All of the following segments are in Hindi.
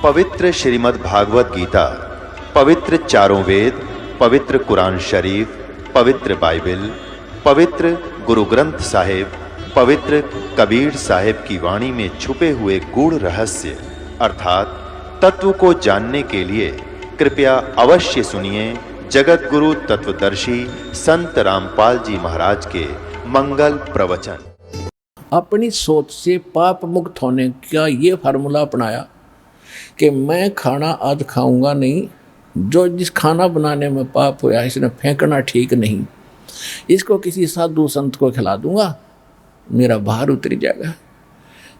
पवित्र श्रीमद् भागवत गीता, पवित्र चारों वेद, पवित्र कुरान शरीफ, पवित्र बाइबल, पवित्र गुरु ग्रंथ साहिब, पवित्र कबीर साहिब की वाणी में छुपे हुए गूढ़ रहस्य अर्थात तत्व को जानने के लिए कृपया अवश्य सुनिए जगत गुरु तत्वदर्शी संत रामपाल जी महाराज के मंगल प्रवचन। अपनी सोच से पाप मुक्त होने का ये फार्मूला अपनाया कि मैं खाना आज खाऊंगा नहीं, जो जिस खाना बनाने में पाप हुआ इसने फेंकना ठीक नहीं, इसको किसी साधु संत को खिला दूंगा, मेरा भार उतर जाएगा।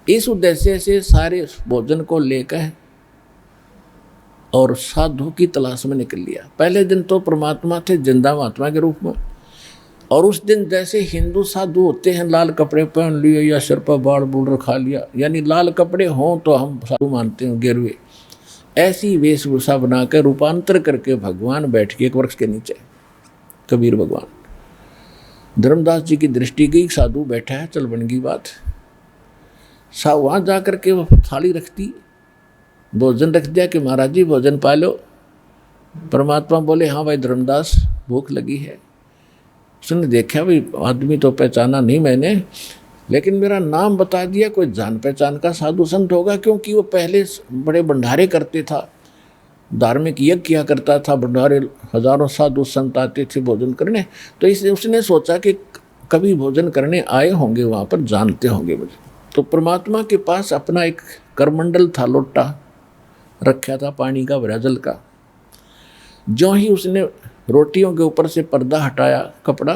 इस उद्देश्य से सारे भोजन को लेकर और साधु की तलाश में निकल लिया। पहले दिन तो परमात्मा थे जिंदा महात्मा के रूप में, और उस दिन जैसे हिंदू साधु होते हैं लाल कपड़े पहन लिए या सिर पर बाल बूढ़ रखा लिया, यानी लाल कपड़े हों तो हम साधु मानते हैं गिरवे, ऐसी वेशभूषा बनाकर रूपांतर करके भगवान बैठ के एक वृक्ष के नीचे, कबीर भगवान। धर्मदास जी की दृष्टि गई, साधु बैठा है, चल बन गई बात। वहाँ जा कर के वो थाली रखती, भोजन रख दिया कि महाराज जी भोजन पा लो। परमात्मा बोले हाँ भाई धर्मदास भूख लगी है। उसने देखा भाई आदमी तो पहचाना नहीं मैंने, लेकिन मेरा नाम बता दिया, कोई जान पहचान का साधु संत होगा, क्योंकि वो पहले बड़े भंडारे करते था, धार्मिक यज्ञ किया करता था, भंडारे हजारों साधु संत आते थे भोजन करने। तो इसलिए उसने सोचा कि कभी भोजन करने आए होंगे, वहाँ पर जानते होंगे मुझे। तो परमात्मा के पास अपना एक करमंडल था, लोटा रखा था पानी का, भरा जल का। जो ही उसने रोटियों के ऊपर से पर्दा हटाया कपड़ा,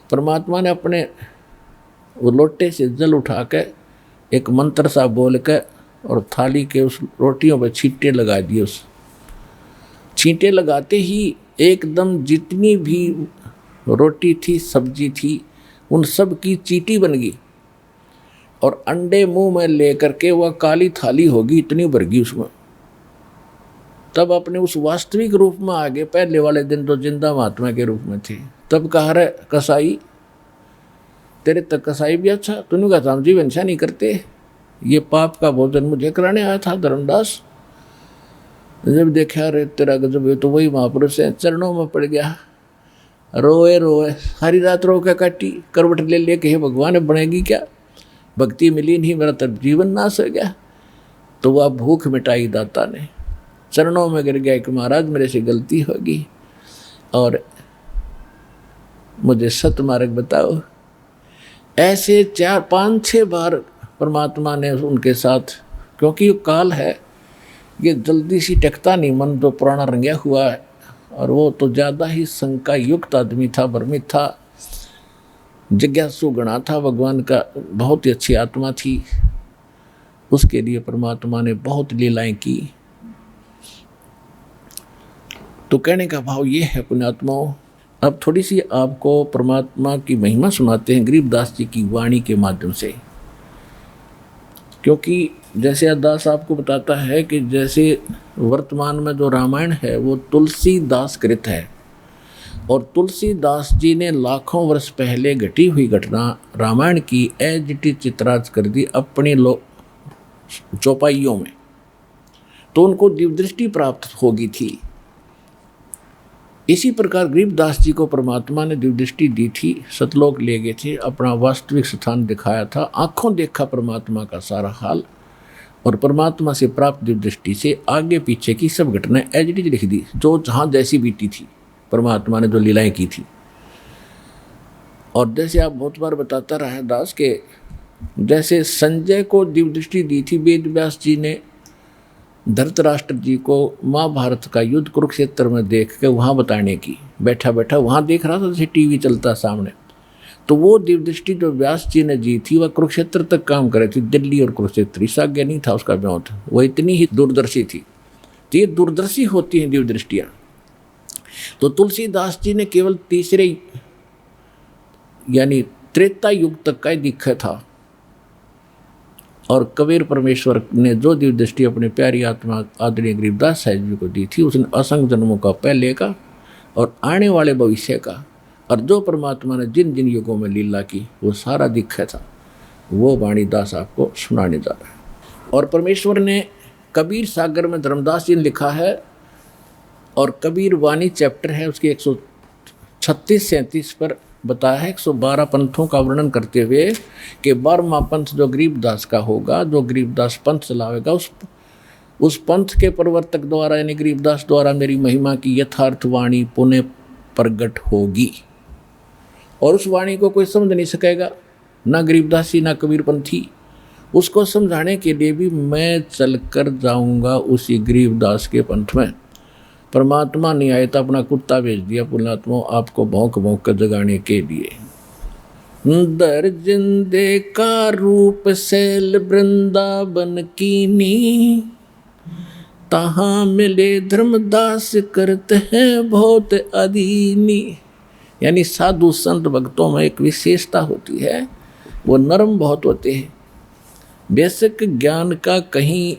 परमात्मा ने अपने वो लोटे से जल उठा के एक मंत्र सा बोल के और थाली के उस रोटियों पर छींटे लगा दिए। उस छींटे लगाते ही एकदम जितनी भी रोटी थी, सब्जी थी, उन सब की चींटी बन गई, और अंडे मुंह में लेकर के वह काली थाली होगी इतनी भर गई उसमें। तब अपने उस वास्तविक रूप में आ गए। पहले वाले दिन तो जिंदा महात्मा के रूप में थे। तब कहा रहे कसाई, तेरे तक कसाई भी अच्छा, तूने कहा था हम जीवन ऐसा नहीं करते, ये पाप का भोजन मुझे कराने आया था धर्मदास। जब देखा रे तेरा गजब है, तो वही महापुरुष है, चरणों में पड़ गया, रोए रोए सारी रात रो के काटी, करवट ले ले के भगवान बनेगी क्या, भक्ति मिली नहीं, मेरा तब जीवन नाश हो गया। तो वह भूख मिटाई दाता ने, चरणों में गिर गया कि महाराज मेरे से गलती होगी और मुझे सत्य मार्ग बताओ। ऐसे 4-5-6 बार परमात्मा ने उनके साथ, क्योंकि ये काल है, ये जल्दी सी टकता नहीं, मन तो पुराना रंगया हुआ है, और वो तो ज़्यादा ही शंका युक्त आदमी था, भ्रमित था, जिज्ञासु गणा था, भगवान का बहुत ही अच्छी आत्मा थी। उसके लिए परमात्मा ने बहुत लीलाएं की। तो कहने का भाव ये है पुण्यात्माओं, अब थोड़ी सी आपको परमात्मा की महिमा सुनाते हैं गरीबदास जी की वाणी के माध्यम से। क्योंकि जैसे दास आपको बताता है कि जैसे वर्तमान में जो रामायण है वो तुलसीदास कृत है, और तुलसीदास जी ने लाखों वर्ष पहले घटी हुई घटना रामायण की एज इट इज चित्रार्थ कर दी अपनी चौपाइयों में, तो उनको दिव्यदृष्टि प्राप्त होगी थी। इसी प्रकार गरीबदास जी को परमात्मा ने दिव्यदृष्टि दी थी, सतलोक ले गए थे, अपना वास्तविक स्थान दिखाया था, आंखों देखा परमात्मा का सारा हाल, और परमात्मा से प्राप्त दिव्यदृष्टि से आगे पीछे की सब घटनाएं एज इट इज लिख दी, जो जहाँ जैसी बीती थी, परमात्मा ने जो लीलाएं की थी। और जैसे आप बहुत बार बताता रहा है दास के, जैसे संजय को दिव्यदृष्टि दी थी वेद व्यास जी ने धृतराष्ट्र जी को महाभारत का युद्ध कुरुक्षेत्र में देख के वहाँ बताने की, बैठा बैठा वहाँ देख रहा था जैसे टीवी चलता सामने, तो वो दिव्यदृष्टि जो व्यास जी ने जी थी वह कुरुक्षेत्र तक काम करे थी, दिल्ली और कुरुक्षेत्र, इस आज्ञा नहीं था उसका ब्यों था, वह इतनी ही दूरदर्शी थी। तो ये दूरदर्शी होती हैं दिव्यदृष्टियाँ। तो तुलसीदास जी ने केवल तीसरे यानी त्रेता युग तक का दिखा था, और कबीर परमेश्वर ने जो दिव्यदृष्टि अपने प्यारी आत्मा आदरणीय गरीबदास साहिब जी को दी थी, उसने असंख्य जन्मों का पहले का और आने वाले भविष्य का, और जो परमात्मा ने जिन जिन युगों में लीला की वो सारा दिखा था, वो वाणी दास आपको सुनाने जा रहा है। और परमेश्वर ने कबीर सागर में धर्मदास जी ने लिखा है, और कबीर वाणी चैप्टर है उसके 136-37 पर बताया है 112 पंथों का वर्णन करते हुए कि 12वां पंथ जो गरीबदास का होगा, जो गरीबदास पंथ चलावेगा, उस पंथ के प्रवर्तक द्वारा यानी गरीबदास द्वारा मेरी महिमा की यथार्थ वाणी पुनः प्रगट होगी। और उस वाणी को कोई समझ नहीं सकेगा, ना गरीबदासी ना कबीरपंथी। उसको समझाने के लिए भी मैं चल कर जाऊँगा उसी गरीबदास के पंथ में। परमात्मा नहीं आए तो अपना कुत्ता भेज दिया पुण्यात्मा आपको भौंक भौंक कर जगाने के लिए। दर जिंदे का रूप शैल वृंदावन कीनी, तहाँ मिले धर्मदास करते हैं बहुत अधीनी। यानी साधु संत भक्तों में एक विशेषता होती है, वो नरम बहुत होते हैं। बेसिक ज्ञान का कहीं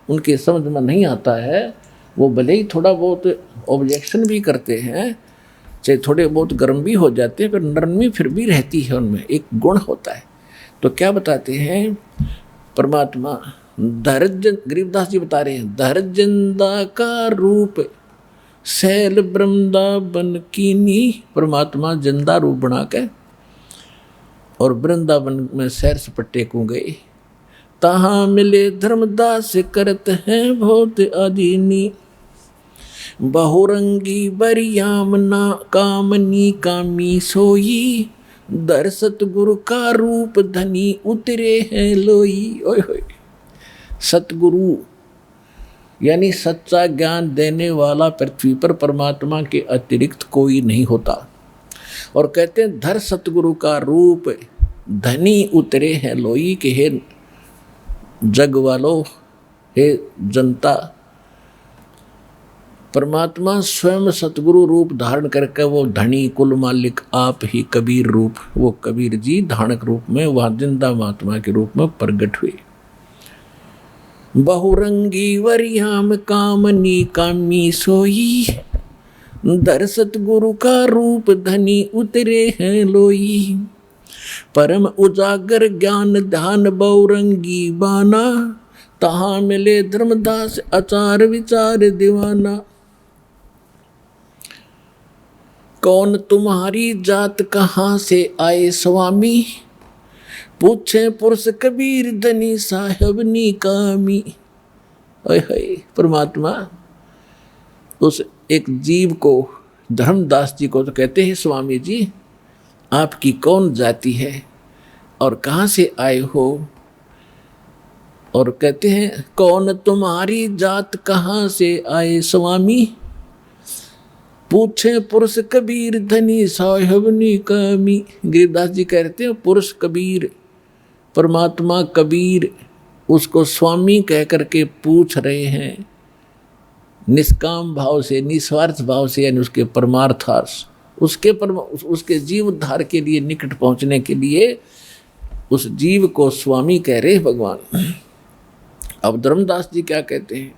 उनके समझ में नहीं आता है, वो भले ही थोड़ा बहुत ऑब्जेक्शन भी करते हैं, चाहे थोड़े बहुत गर्म भी हो जाते हैं, पर नरमी फिर भी रहती है, उनमें एक गुण होता है। तो क्या बताते हैं परमात्मा, धैर्य, गरीबदास जी बता रहे हैं, धैर्यंदा का रूप शैल वृंदावन कीनी। परमात्मा जिंदा रूप बना के और वृंदावन में सैर सपट्टे को गए, तहाँ मिले धर्मदास करत हैं बहुत अधीनी। बहुरंगी बरियामना कामनी कामी सोई, दर सतगुरु का रूप धनी उतरे हैं लोई। ओए होए, सतगुरु यानी सच्चा ज्ञान देने वाला पृथ्वी पर परमात्मा के अतिरिक्त कोई नहीं होता। और कहते हैं धर सतगुरु का रूप धनी उतरे हैं लोई, के हे जग वालों, हे जनता, परमात्मा स्वयं सतगुरु रूप धारण करके वो धनी कुल मालिक आप ही कबीर रूप, वो कबीर जी धारक रूप में वह जिंदा महात्मा के रूप में प्रगट हुए। बहुरंगी वरियाम कामनी कामी सोई, दर सतगुरु का रूप धनी उतरे हैं लोई। परम उजागर ज्ञान ध्यान बहुरंगी बाना, तहाँ मिले धर्मदास आचार विचार दीवाना। कौन तुम्हारी जात कहाँ से आए स्वामी, पूछे पुरुष कबीर धनी साहब नी कामी। ओए होए, परमात्मा उस एक जीव को, धर्मदास जी को तो कहते हैं स्वामी जी आपकी कौन जाति है और कहाँ से आए हो। और कहते हैं कौन तुम्हारी जात कहाँ से आए स्वामी, पूछे पुरुष कबीर धनी साहब नी कामी। गरीबदास जी कहते हैं पुरुष कबीर, परमात्मा कबीर उसको स्वामी कह करके पूछ रहे हैं, निष्काम भाव से, निस्वार्थ भाव से, यानी उसके परमार्थार्थ, उसके जीव उद्धार के लिए, निकट पहुंचने के लिए उस जीव को स्वामी कह रहे भगवान। अब धर्मदास जी क्या कहते हैं,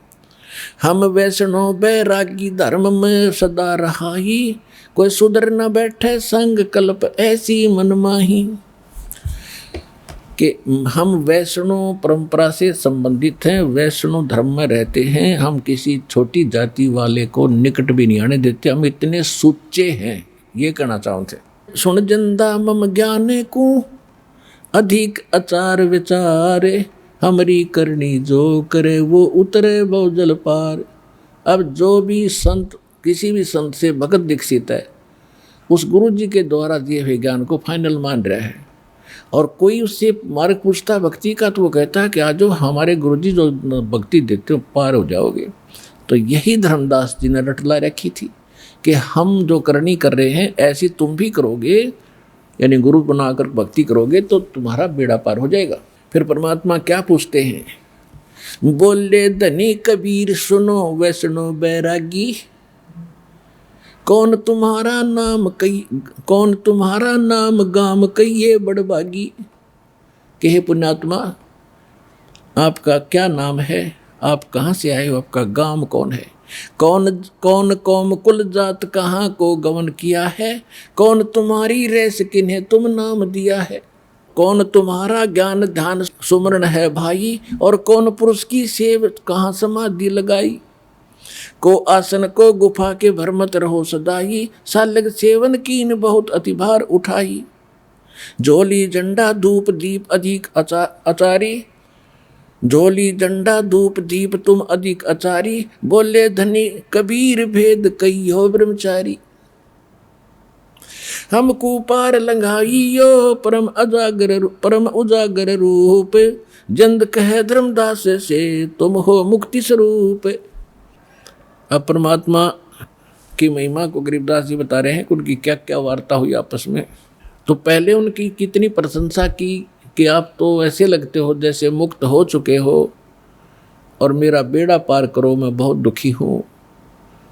हम वैष्णव बैरागी धर्म में सदा रहाई, कोई सुधर न बैठे संग कल्प ऐसी मनमाही। कि हम वैष्णव परंपरा से संबंधित हैं, वैष्णव धर्म में रहते हैं, हम किसी छोटी जाति वाले को निकट भी नहीं आने देते, हम इतने सुच्चे हैं, ये कहना चाहते। सुन जिंदा मम ज्ञाने को अधिक आचार विचारे, हमारी करनी जो करे वो उतरे बहुजल पार। अब जो भी संत, किसी भी संत से भगत दीक्षित है, उस गुरु जी के द्वारा दिए हुए ज्ञान को फाइनल मान रहा है, और कोई उससे मार्ग पूछता भक्ति का तो वो कहता है कि आज जो हमारे गुरुजी जो भक्ति देते हो पार हो जाओगे। तो यही धर्मदास जी ने रटला रखी थी कि हम जो करनी कर रहे हैं ऐसी तुम भी करोगे, यानी गुरु बनाकर भक्ति करोगे तो तुम्हारा बेड़ा पार हो जाएगा। फिर परमात्मा क्या पूछते हैं, बोले धनी कबीर सुनो वैष्णो बैरागी, कौन तुम्हारा नाम गाम कहिए बड़भागी। कि हे पुण्यात्मा आपका क्या नाम है, आप कहाँ से आए हो, आपका गाम कौन है, कौन कौम कुल जात कहाँ को गमन किया है, कौन तुम्हारी रेस किन्हें तुम नाम दिया है। कौन तुम्हारा ज्ञान ध्यान सुमरण है भाई, और कौन पुरुष की सेव कहाँ समाधि लगाई। को आसन को गुफा के भरमत रहो सदाई, सालग सेवन कीन बहुत अति भार उठाई। झोली झंडा धूप दीप अधिक अचारी, झोली झंडा धूप दीप तुम अधिक अचारी। बोले धनी कबीर भेद कहियो ब्रह्मचारी। हमको पार लंघाइयो परम उजागर रूप, जंद कहे धर्मदास से तुम हो मुक्ति स्वरूप। अब परमात्मा की महिमा को गरीबदास जी बता रहे हैं कि उनकी क्या क्या वार्ता हुई आपस में। तो पहले उनकी कितनी प्रशंसा की कि आप तो ऐसे लगते हो जैसे मुक्त हो चुके हो और मेरा बेड़ा पार करो, मैं बहुत दुखी हूँ।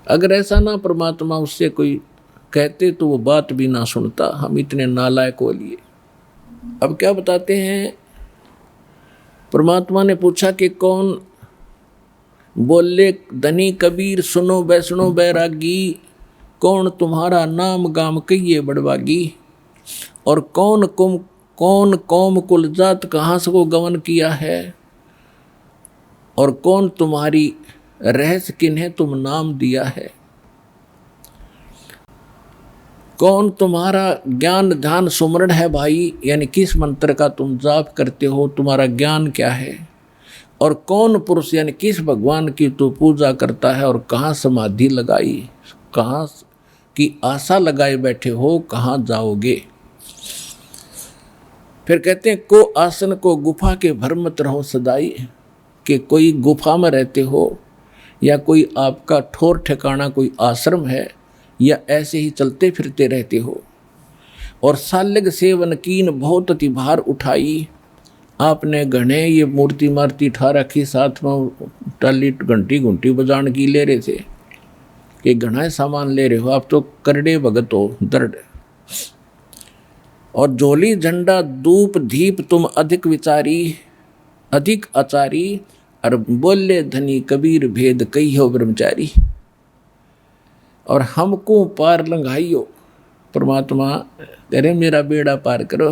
अगर ऐसा ना परमात्मा उससे कोई कहते तो वो बात भी ना सुनता, हम इतने नालायक हो लिए। अब क्या बताते हैं, परमात्मा ने पूछा कि कौन। बोले धनी कबीर सुनो वैष्णो बैरागी, कौन तुम्हारा नाम गाम कहिए बड़वागी। और कौन कौम कुल जात कहाँ से को गमन किया है, और कौन तुम्हारी रहस्य किन्हें तुम नाम दिया है। कौन तुम्हारा ज्ञान ध्यान सुमरण है भाई, यानी किस मंत्र का तुम जाप करते हो, तुम्हारा ज्ञान क्या है। और कौन पुरुष यानी किस भगवान की तू पूजा करता है, और कहाँ समाधि लगाई, कहाँ की आशा लगाए बैठे हो, कहाँ जाओगे। फिर कहते हैं को आसन को गुफा के भरमत रहो सदाई, कि कोई गुफा में रहते हो या कोई आपका ठोर ठिकाना कोई आश्रम है, या ऐसे ही चलते फिरते रहते हो। और सालग सेवन कीन बहुत अति भार उठाई, आपने घने ये मूर्ति मारती ठा रखी, साथ में टाली घंटी घुंटी बजान की ले रहे थे कि घना सामान ले रहे हो, आप तो करड़े भगत हो दर्द। और झोली झंडा धूप दीप तुम अधिक विचारी अधिक आचारी, और बोले धनी कबीर भेद कहियो ब्रह्मचारी। और हमको पार लंघाइयो, परमात्मा करे मेरा बेड़ा पार करो,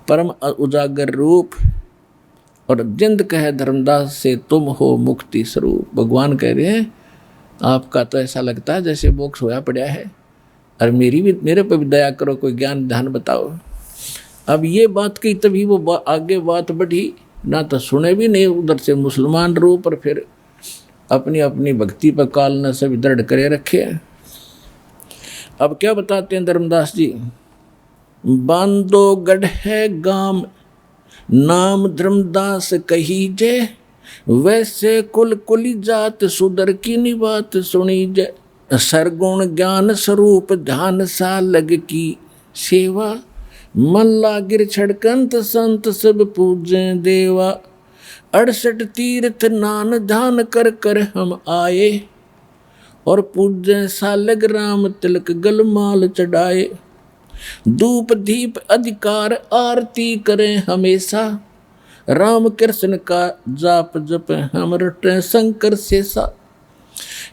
परम उजागर रूप। और जिंद कहे धर्मदास से तुम हो मुक्ति स्वरूप। भगवान कह रहे हैं आपका तो ऐसा लगता है जैसे मोक्ष होया पड़ा है, और मेरे पर भी दया करो, कोई ज्ञान ध्यान बताओ। अब ये बात की तभी वो आगे बात बढ़ी, ना तो सुने भी नहीं, उधर से मुसलमान रूप और फिर अपनी अपनी भक्ति पर काल न सभी दृढ़ करे रखे। अब क्या बताते हैं धर्मदास जी, बांधो गढ़ है गाम नाम धर्मदास कही जे, वैसे कुल कुली जात सुधर की नी बात सुनी जे। सरगुण ज्ञान स्वरूप ध्यान सा लग की सेवा, मन लागिर छड़कंत संत सब पूजे देवा। 68 तीर्थ नान ध्यान कर कर हम आए, और पूजे सालग राम तिलक गलमाल चढ़ाए। धूप दीप अधिकार आरती करें हमेशा, राम कृष्ण का जाप जप हम रटे शंकर शेषा।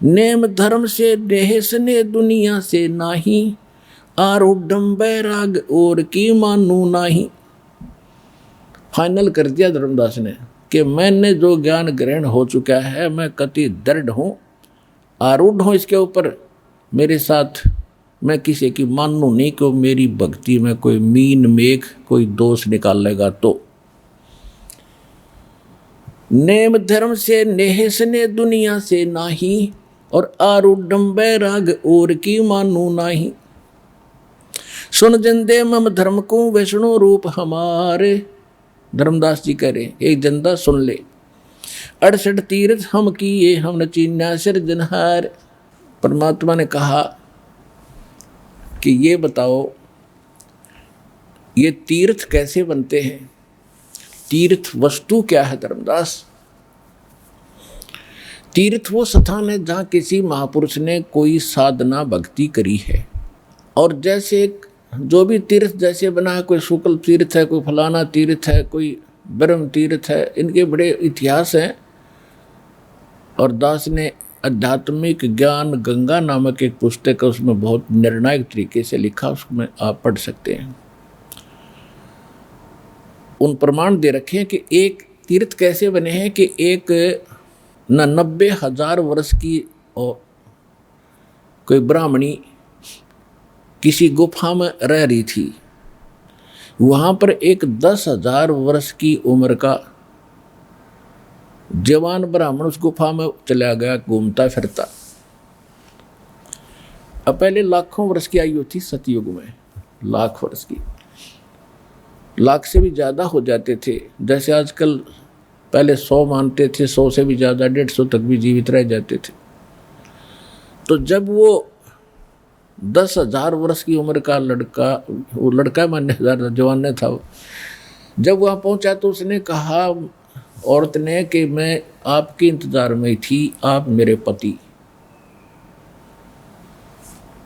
नेम धर्म से देह स्नेह दुनिया से नाही, आरूढ़ बैराग और की मानू नाही। फाइनल कर दिया धर्मदास ने कि मैंने जो ज्ञान ग्रहण हो चुका है, मैं कति दृढ़ हूँ, आरूढ़ हूँ इसके ऊपर। मेरे साथ मैं किसी की मानू नहीं कि मेरी भक्ति में कोई मीन मेघ कोई दोष निकालेगा। तो नेम धर्म से नेह स्नेह दुनिया से नाही, और आरूढ़ बैराग और की मानू नाही। सुन जंदे मम धर्म को वैष्णो रूप हमारे। धर्मदास जी कह रहे एक जंदा सुन ले। 68 तीर्थ हम किए हम न चीन्या सिरजनहार। परमात्मा ने कहा कि ये बताओ ये तीर्थ कैसे बनते हैं, तीर्थ वस्तु क्या है धर्मदास। तीर्थ वो स्थान है जहाँ किसी महापुरुष ने कोई साधना भक्ति करी है। और जैसे जो भी तीर्थ जैसे बना है, कोई शुक्ल तीर्थ है, कोई फलाना तीर्थ है, कोई ब्रह्म तीर्थ है, इनके बड़े इतिहास हैं। और दास ने आध्यात्मिक ज्ञान गंगा नामक एक पुस्तक है, उसमें बहुत निर्णायक तरीके से लिखा, उसमें आप पढ़ सकते हैं। उन प्रमाण दे रखे हैं कि एक तीर्थ कैसे बने हैं कि एक 90,000 वर्ष की कोई ब्राह्मणी किसी गुफा में रह रही थी। वहाँ पर एक 10,000 वर्ष की उम्र का जवान ब्राह्मण उस गुफा में चला गया घूमता फिरता। अब पहले लाखों वर्ष की आयु थी सतयुग में, लाख वर्ष की, लाख से भी ज़्यादा हो जाते थे। जैसे आजकल पहले 100 मानते थे, 100 से भी ज़्यादा 150 तक भी जीवित रह जाते थे। तो जब वो 10,000 वर्ष की उम्र का लड़का, वो लड़का मान्य जवान था वो, जब वहाँ पहुँचा तो उसने कहा औरत ने कि मैं आपके इंतज़ार में थी, आप मेरे पति,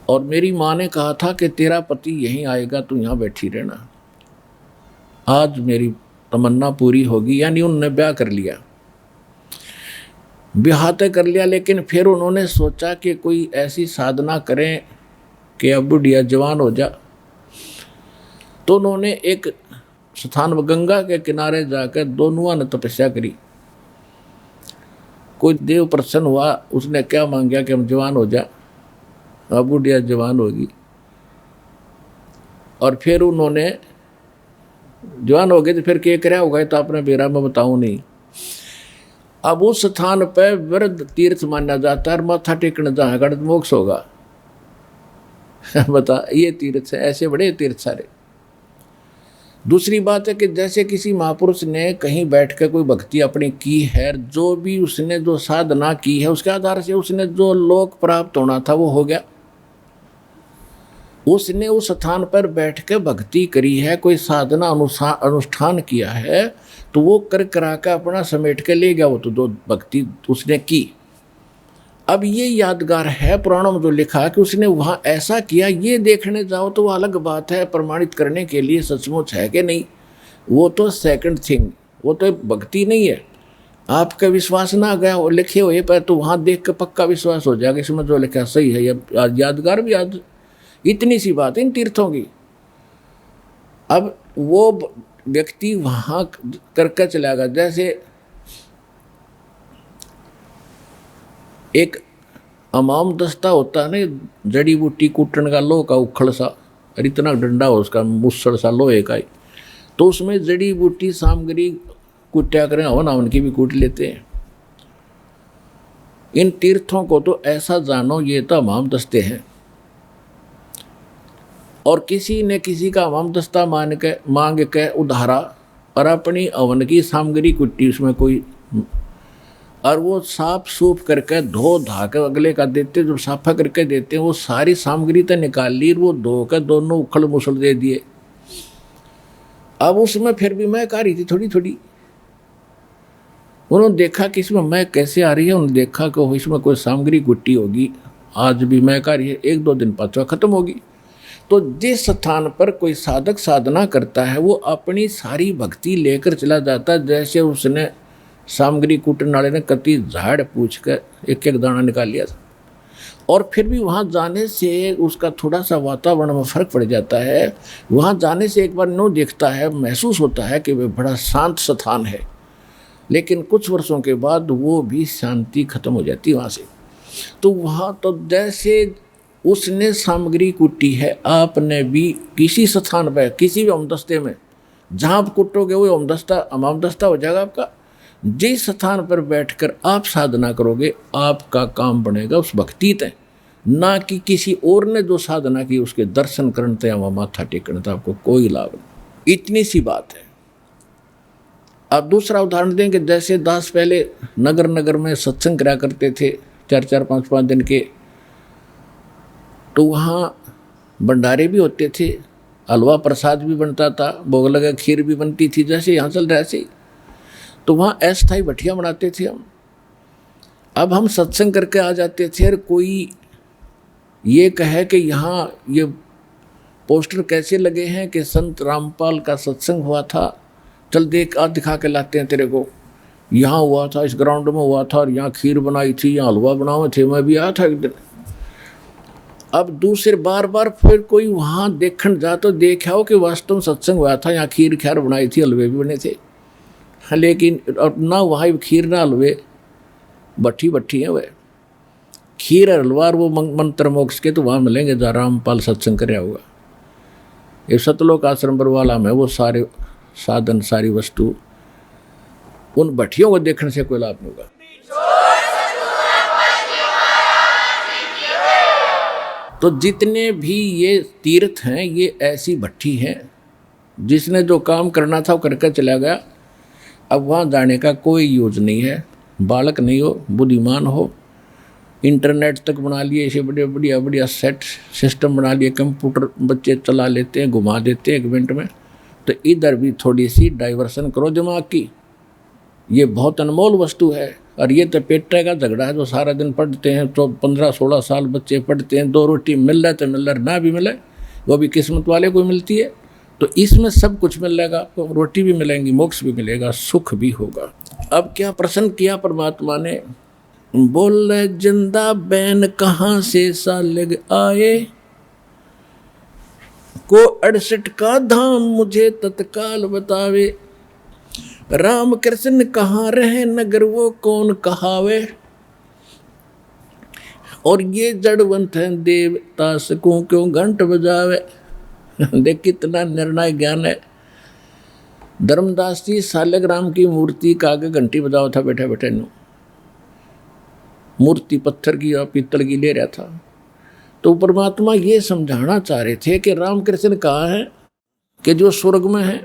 और मेरी माँ ने कहा था कि तेरा पति यहीं आएगा, तू यहाँ बैठी रहना। आज मेरी तमन्ना पूरी होगी। यानी उन्होंने ब्याह कर लिया, ब्याह तय कर लिया। लेकिन फिर उन्होंने सोचा कि कोई ऐसी साधना करें कि अब बुढ़िया जवान हो जा। तो उन्होंने एक स्थान गंगा के किनारे जाकर दोनों ने तपस्या करी। कोई देव प्रसन्न हुआ, उसने क्या मांगा कि हम जवान हो जा, अब बुढ़िया जवान होगी। और फिर उन्होंने जवान हो गए तो फिर क्या क्या होगा तो आपने बेरा में बताऊं नहीं। अब उस स्थान पर वृद्ध तीर्थ माना जाता है और माथा टेकने जाएगा तो मोक्ष होगा। बता, ये तीर्थ है, ऐसे बड़े तीर्थ सारे। दूसरी बात है कि जैसे किसी महापुरुष ने कहीं बैठ कर कोई भक्ति अपनी की है, जो भी उसने जो साधना की है उसके आधार से उसने जो लोक प्राप्त होना था वो हो गया। उसने उस स्थान पर बैठ के भक्ति करी है, कोई साधना अनुष्ठान किया है, तो वो कर करा कर अपना समेट के ले गया वो तो जो भक्ति उसने की। अब ये यादगार है पुराणों में जो लिखा कि उसने वहाँ ऐसा किया, ये देखने जाओ तो वो अलग बात है, प्रमाणित करने के लिए सचमुच है कि नहीं, वो तो सेकंड थिंग, वो तो भक्ति नहीं है। आपका विश्वास ना गया वो लिखे हुए पर तो वहाँ देख कर पक्का विश्वास हो जाएगा इसमें जो लिखा सही है, ये यादगार भी याद। इतनी सी बात है इन तीर्थों की। अब वो व्यक्ति वहाँ करके चला गया। जैसे एक अमाम दस्ता होता है ना, जड़ी बूटी कूटन का लोह का उखड़ सा, और इतना डंडा हो उसका मुस्सड़ सा लोहे का ही, तो उसमें जड़ी बूटी सामग्री कुट्या करें हो ना, उनकी भी कूट लेते हैं। इन तीर्थों को तो ऐसा जानो ये तो अमाम दस्ते हैं, और किसी ने किसी का अमाम दस्ता मांग के उधारा और अपनी अवन की सामग्री कुट्टी उसमें कोई, और वो साफ सूफ करके धो धा के अगले का देते, जो साफा करके देते हैं वो सारी सामग्री तो निकाल ली, वो धो के दोनों उखड़ मुसड़ दे दिए। अब उसमें फिर भी महक आ रही थी थोड़ी थोड़ी। उन्होंने देखा कि इसमें महक कैसे आ रही है, उन्होंने देखा कि इसमें कोई सामग्री कुट्टी होगी, आज भी महक आ रही है, 1-2 दिन पाँचवा खत्म होगी। तो जिस स्थान पर कोई साधक साधना करता है वो अपनी सारी भक्ति लेकर चला जाता है। जैसे उसने सामग्री कूटने वाले ने कति झाड़ पूछ कर एक एक दाना निकाल लिया था, और फिर भी वहाँ जाने से उसका थोड़ा सा वातावरण में फर्क पड़ जाता है। वहाँ जाने से एक बार नो देखता है, महसूस होता है कि वह बड़ा शांत स्थान है, लेकिन कुछ वर्षों के बाद वो भी शांति खत्म हो जाती है वहाँ से। तो वहाँ तो जैसे उसने सामग्री कुटी है, आपने भी किसी स्थान पर किसी भी अमदस्ते में जहाँ आप कुटोगे वो अमदस्ता हो जाएगा आपका। जिस स्थान पर बैठकर आप साधना करोगे आपका काम बनेगा उस भक्ति तय, ना कि किसी और ने जो साधना की उसके दर्शन करने या वहाँ माथा टेकने तो आपको कोई लाभ नहीं। इतनी सी बात है। अब दूसरा उदाहरण दें कि जैसे दास पहले नगर नगर में सत्संग करा करते थे 4-4, 5-5 दिन के, तो वहाँ भंडारे भी होते थे, हलवा प्रसाद भी बनता था, भोग लगा खीर भी बनती थी, जैसे यहाँ चल रहा है ऐसे। तो वहाँ अस्थायी भट्टियाँ बनाते थे हम। अब हम सत्संग करके आ जाते थे और कोई ये कहे कि यहाँ ये पोस्टर कैसे लगे हैं कि संत रामपाल का सत्संग हुआ था, चल देख आज दिखा के लाते हैं तेरे को, यहाँ हुआ था, इस ग्राउंड में हुआ था, और यहाँ खीर बनाई थी, यहाँ हलवा बनाए थे, मैं भी आया था एक दिन। अब दूसरे बार बार फिर कोई वहाँ देखने जा तो देखा हो कि वास्तव में सत्संग हुआ था, यहाँ खीर ख्यार बनाई थी, हलवे भी बने थे, लेकिन अब ना वहाँ खीर ना हलवे, भट्ठी है वह खीर और हलवा, वो मंत्र मोक्ष के तो वहाँ मिलेंगे जहाँ रामपाल सत्संग कर रहा होगा। ये सतलोक आश्रम बरवाला में वो सारे साधन सारी वस्तु उन भट्टियों को देखने से कोई लाभ नहीं होगा। तो जितने भी ये तीर्थ हैं ये ऐसी भट्टी हैं, जिसने जो काम करना था वो करके चला गया, अब वहाँ जाने का कोई यूज नहीं है। बालक नहीं हो, बुद्धिमान हो, इंटरनेट तक बना लिए, ऐसे बढ़िया बढ़िया सेट सिस्टम बना लिए, कंप्यूटर बच्चे चला लेते हैं, घुमा देते हैं 1 मिनट में। तो इधर भी थोड़ी सी डाइवर्सन करो दिमाग की, ये बहुत अनमोल वस्तु है। और ये तो पेटे का झगड़ा है, जो सारा दिन पढ़ते हैं, तो 15-16 साल बच्चे पढ़ते हैं, 2 रोटी मिल रहा है तो मिल रहा, ना भी मिले वो भी किस्मत वाले को मिलती है। तो इसमें सब कुछ मिलेगा आपको, रोटी भी मिलेंगी, मोक्ष भी मिलेगा, सुख भी होगा। अब क्या प्रश्न किया परमात्मा ने, बोले जिंदा बैन कहाँ से सालग आए, को 68 का धाम मुझे तत्काल बतावे, राम कृष्ण कहाँ रहे नगर वो कौन कहावे, और ये जड़वंत है देवता सकूं क्यों घंट बजावे। देख कितना निर्णय ज्ञान है। धर्मदास जी सालग्राम की मूर्ति का आगे घंटी बजाओ था बैठे बैठे नु, मूर्ति पत्थर की और पीतल की ले रहा था। तो परमात्मा ये समझाना चाह रहे थे कि राम कृष्ण कहाँ है, कि जो स्वर्ग में है,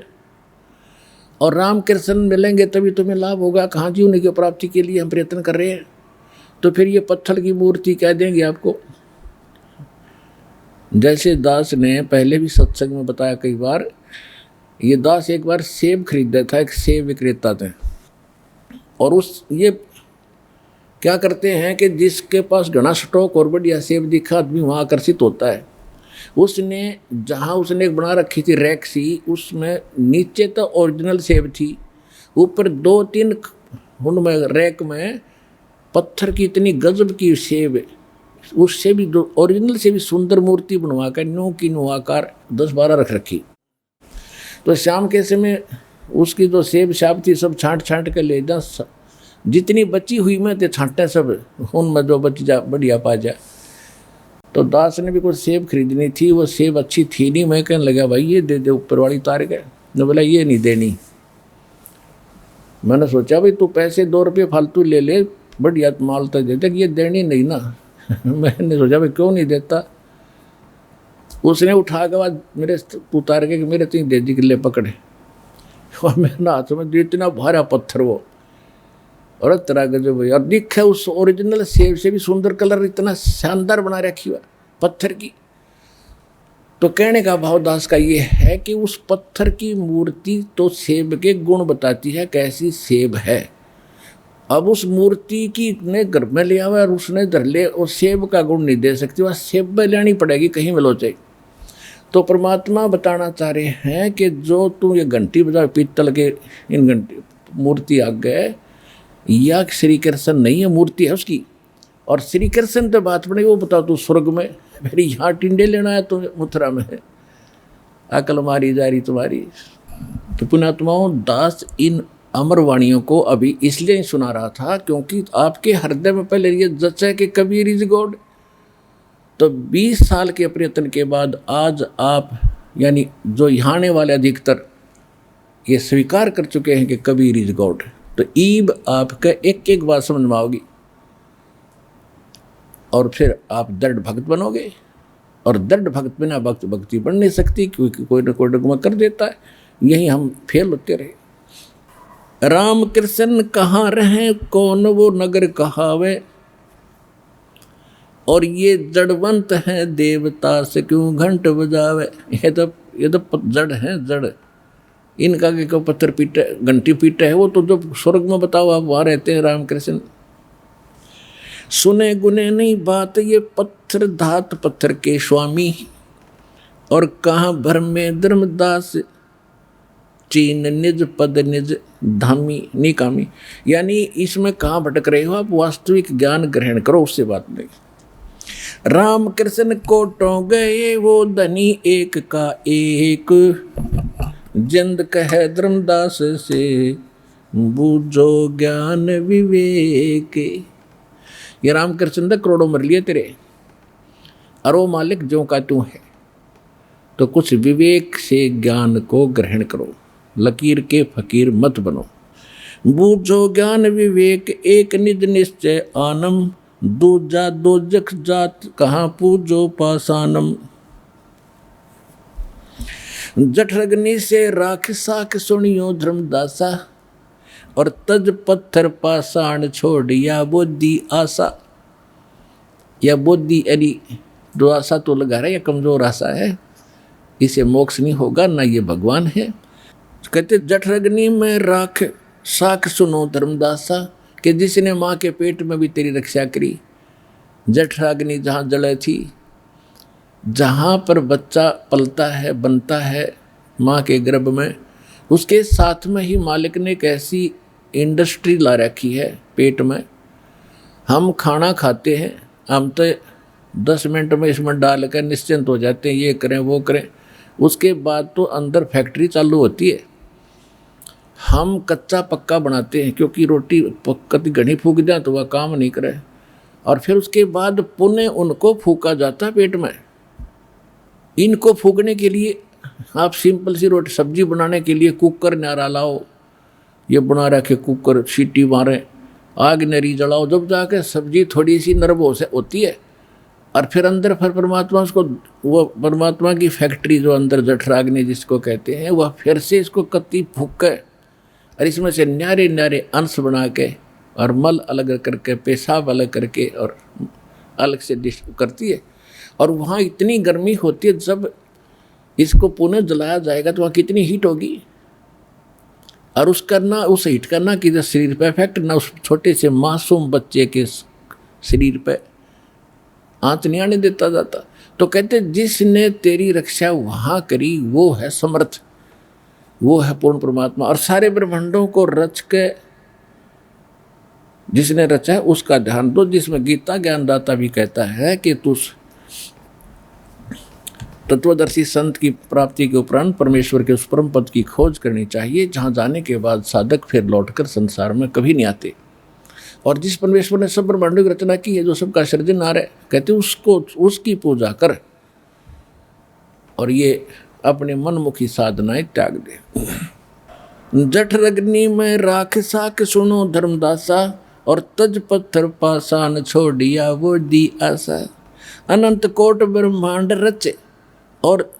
और राम कृष्ण मिलेंगे तभी तुम्हें लाभ होगा। कहाँ जी, उन्हीं की प्राप्ति के लिए हम प्रयत्न कर रहे हैं। तो फिर ये पत्थर की मूर्ति कह देंगे आपको। जैसे दास ने पहले भी सत्संग में बताया कई बार, ये दास एक बार सेब खरीदा था, एक सेब विक्रेता थे, और ये क्या करते हैं कि जिसके पास घना स्टॉक और बढ़िया सेब दिखा आदमी वहाँ आकर्षित होता है। उसने जहाँ उसने एक बना रखी थी रैक सी, उसमें नीचे तो ओरिजिनल सेब थी, ऊपर 2-3 उनमें रैक में पत्थर की इतनी गजब की सेब, उससे भी ओरिजिनल से भी सुंदर मूर्ति बनवा कर नो की नो आकार 10-12 रख रखी। तो शाम के समय उसकी जो सेब शाब थी सब छांट के ले जा, जितनी बची हुई में थे छांटे सब, उनमें जो बच जा बढ़िया पा जा। तो दास ने भी कुछ सेब खरीदनी थी, वो सेब अच्छी थी नहीं। मैं कहने लगा भाई ये दे दे, ऊपर वाली तार के। ने बोला ये नहीं देनी। मैंने सोचा भाई तू पैसे 2 रुपये फालतू ले ले, बढ़िया माल तो देते, ये देनी नहीं ना। मैंने सोचा भाई क्यों नहीं देता। उसने उठा के बाद मेरे उतार के मेरे 3 दे दी, किले पकड़े, और मेरे हाथ में इतना भारा पत्थर वो, और तरह का जो भाई, और दिखे उस ओरिजिनल सेब से भी सुंदर कलर, इतना शानदार बना रखी हुआ पत्थर की। तो कहने का भाव दास का ये है कि उस पत्थर की मूर्ति तो सेब के गुण बताती है, कैसी सेब है। अब उस मूर्ति की ने घर में लिया हुआ और उसने धर ले, और सेब का गुण नहीं दे सकती, वह सेब में लेनी पड़ेगी कहीं मिलोचे। तो परमात्मा बताना चाह रहे हैं कि जो तू ये घंटी बजा पीतल के इन घंटी मूर्ति आ गए, या श्री कृष्ण नहीं है, मूर्ति है उसकी। और श्री कृष्ण तो बात बनी, वो बताओ तू स्वर्ग में, फिर यहाँ टिंडे लेना है तो मथुरा में है, अकल मारी जा रही तुम्हारी। तो पुण्यात्माओं, दास इन अमर वाणियों को अभी इसलिए सुना रहा था क्योंकि आपके हृदय में पहले ये जचा कि कबीर इज गॉड। तो 20 साल के प्रयत्न के बाद आज आप, यानी जो यहाँ आने वाले अधिकतर, ये स्वीकार कर चुके हैं कि कबीर इज गॉड। तो ईब आपका एक बात समझ में आओगी, और फिर आप दृढ़ भक्त बनोगे। और दृढ़ भक्त बिना भक्ति बढ़ नहीं सकती, क्योंकि कोई न कोई डगमा कर देता है। यही हम फेल होते रहे। राम कृष्ण कहाँ रहे कौन वो नगर कहावे, और ये जड़वंत है देवता से क्यों घंट बजावे। ये तो जड़ है, जड़। इनका के पत्थर पीटे, घंटी पीटे है, वो तो जो स्वर्ग में बताओ आप वहाँ रहते हैं राम कृष्ण। सुने गुने नहीं बात ये पत्थर धात पत्थर के स्वामी, और कहाँ भर में धर्मदास चीन निज पद निज धामी निकामी। यानी इसमें कहाँ भटक रहे हो आप, वास्तविक ज्ञान ग्रहण करो, उससे बात नहीं। राम कृष्ण कोटों गए वो धनी एक का एक, जिंद कहे धर्मदास से बूझो ज्ञान विवेक। ये रामकृष्ण ने करोड़ों मर लिए तेरे, अरो मालिक जो का तू है, तो कुछ विवेक से ज्ञान को ग्रहण करो, लकीर के फकीर मत बनो। बूझो ज्ञान विवेक एक निज निश्चय आनम, दूजा दोजख जात कहाँ पूजो पासानम। जठरग्नि से राख साख सुनियो धर्मदासा, और तज पत्थर पाषाण छोड़िया बुद्धि आशा। या बुद्धि यानी जो आशा तो लगा रहा है, या कमजोर आशा है, इसे मोक्ष नहीं होगा, ना ये भगवान है। कहते जठरग्नि में राख साख सुनो धर्मदासा, कि जिसने माँ के पेट में भी तेरी रक्षा करी। जठराग्नि जहाँ जले थी, जहाँ पर बच्चा पलता है बनता है माँ के गर्भ में, उसके साथ में ही मालिक ने एक ऐसी इंडस्ट्री ला रखी है पेट में। हम खाना खाते हैं, हम तो 10 मिनट में इसमें डाल कर निश्चिंत हो जाते हैं, ये करें वो करें, उसके बाद तो अंदर फैक्ट्री चालू होती है। हम कच्चा पक्का बनाते हैं, क्योंकि रोटी कति घनी फूक जाए तो वह काम नहीं करे, और फिर उसके बाद पुनः उनको फूका जाता पेट में। इनको फूकने के लिए आप सिंपल सी रोटी सब्जी बनाने के लिए कुकर नारा लाओ, ये बना रखे कुकर, सीटी मारें, आग नरी जलाओ, जब जाके सब्जी थोड़ी सी नरम होती है, और फिर अंदर फिर परमात्मा उसको, वो परमात्मा की फैक्ट्री जो अंदर जठराग्नि जिसको कहते हैं, वह फिर से इसको कत्ती फूक के और इसमें से न्यारे न्यारे अंश बना के और मल अलग करके, पेशाब अलग करके और अलग से डिश करती है। और वहाँ इतनी गर्मी होती है, जब इसको पुनः जलाया जाएगा तो वहाँ कितनी हीट होगी, और उसका ना उस हीट का ना किधर शरीर पे इफेक्ट, ना उस छोटे से मासूम बच्चे के शरीर पे आंच नहीं आने देता जाता। तो कहते जिसने तेरी रक्षा वहाँ करी वो है समर्थ, वो है पूर्ण परमात्मा। और सारे ब्रह्मांडों को रच के जिसने रचा है उसका ध्यान दो, जिसमें गीता ज्ञानदाता भी कहता है कि तू तत्वदर्शी संत की प्राप्ति के उपरांत परमेश्वर के उस परम पद की खोज करनी चाहिए, जहाँ जाने के बाद साधक फिर लौटकर संसार में कभी नहीं आते। और जिस परमेश्वर ने सब ब्रह्मांडों की रचना की है, जो सबका सृजनहार है, कहते उसको उसकी पूजा कर और ये अपने मनमुखी साधनाएं त्याग दे। जठरग्नि में राख साख सुनो धर्मदासा, और तज पत्थर पाषाण छोड़िया वो दी आशा। अनंत कोट ब्रह्मांड रचे और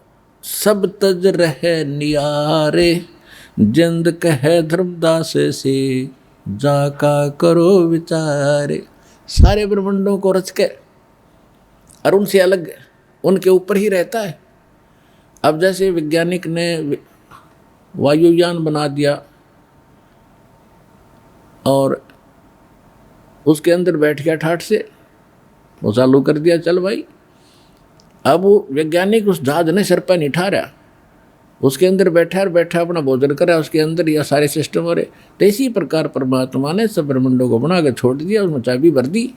सब तज रहे नियारे, जिंद कहे धर्मदास से जाका करो विचारे। सारे ब्रह्मांडों को रच के और उनसे अलग उनके ऊपर ही रहता है। अब जैसे वैज्ञानिक ने वायुयान बना दिया और उसके अंदर बैठ गया ठाठ से, वो चालू कर दिया, चल भाई। अब वो वैज्ञानिक उस जहाज ने सिर पर नहीं ठा रहा, उसके अंदर बैठा और बैठा अपना भोजन करा, उसके अंदर यह सारे सिस्टम हो रहे। तो इसी प्रकार परमात्मा ने सब ब्रह्मांडों को बना कर छोड़ दिया, उसमें चाबी भर दी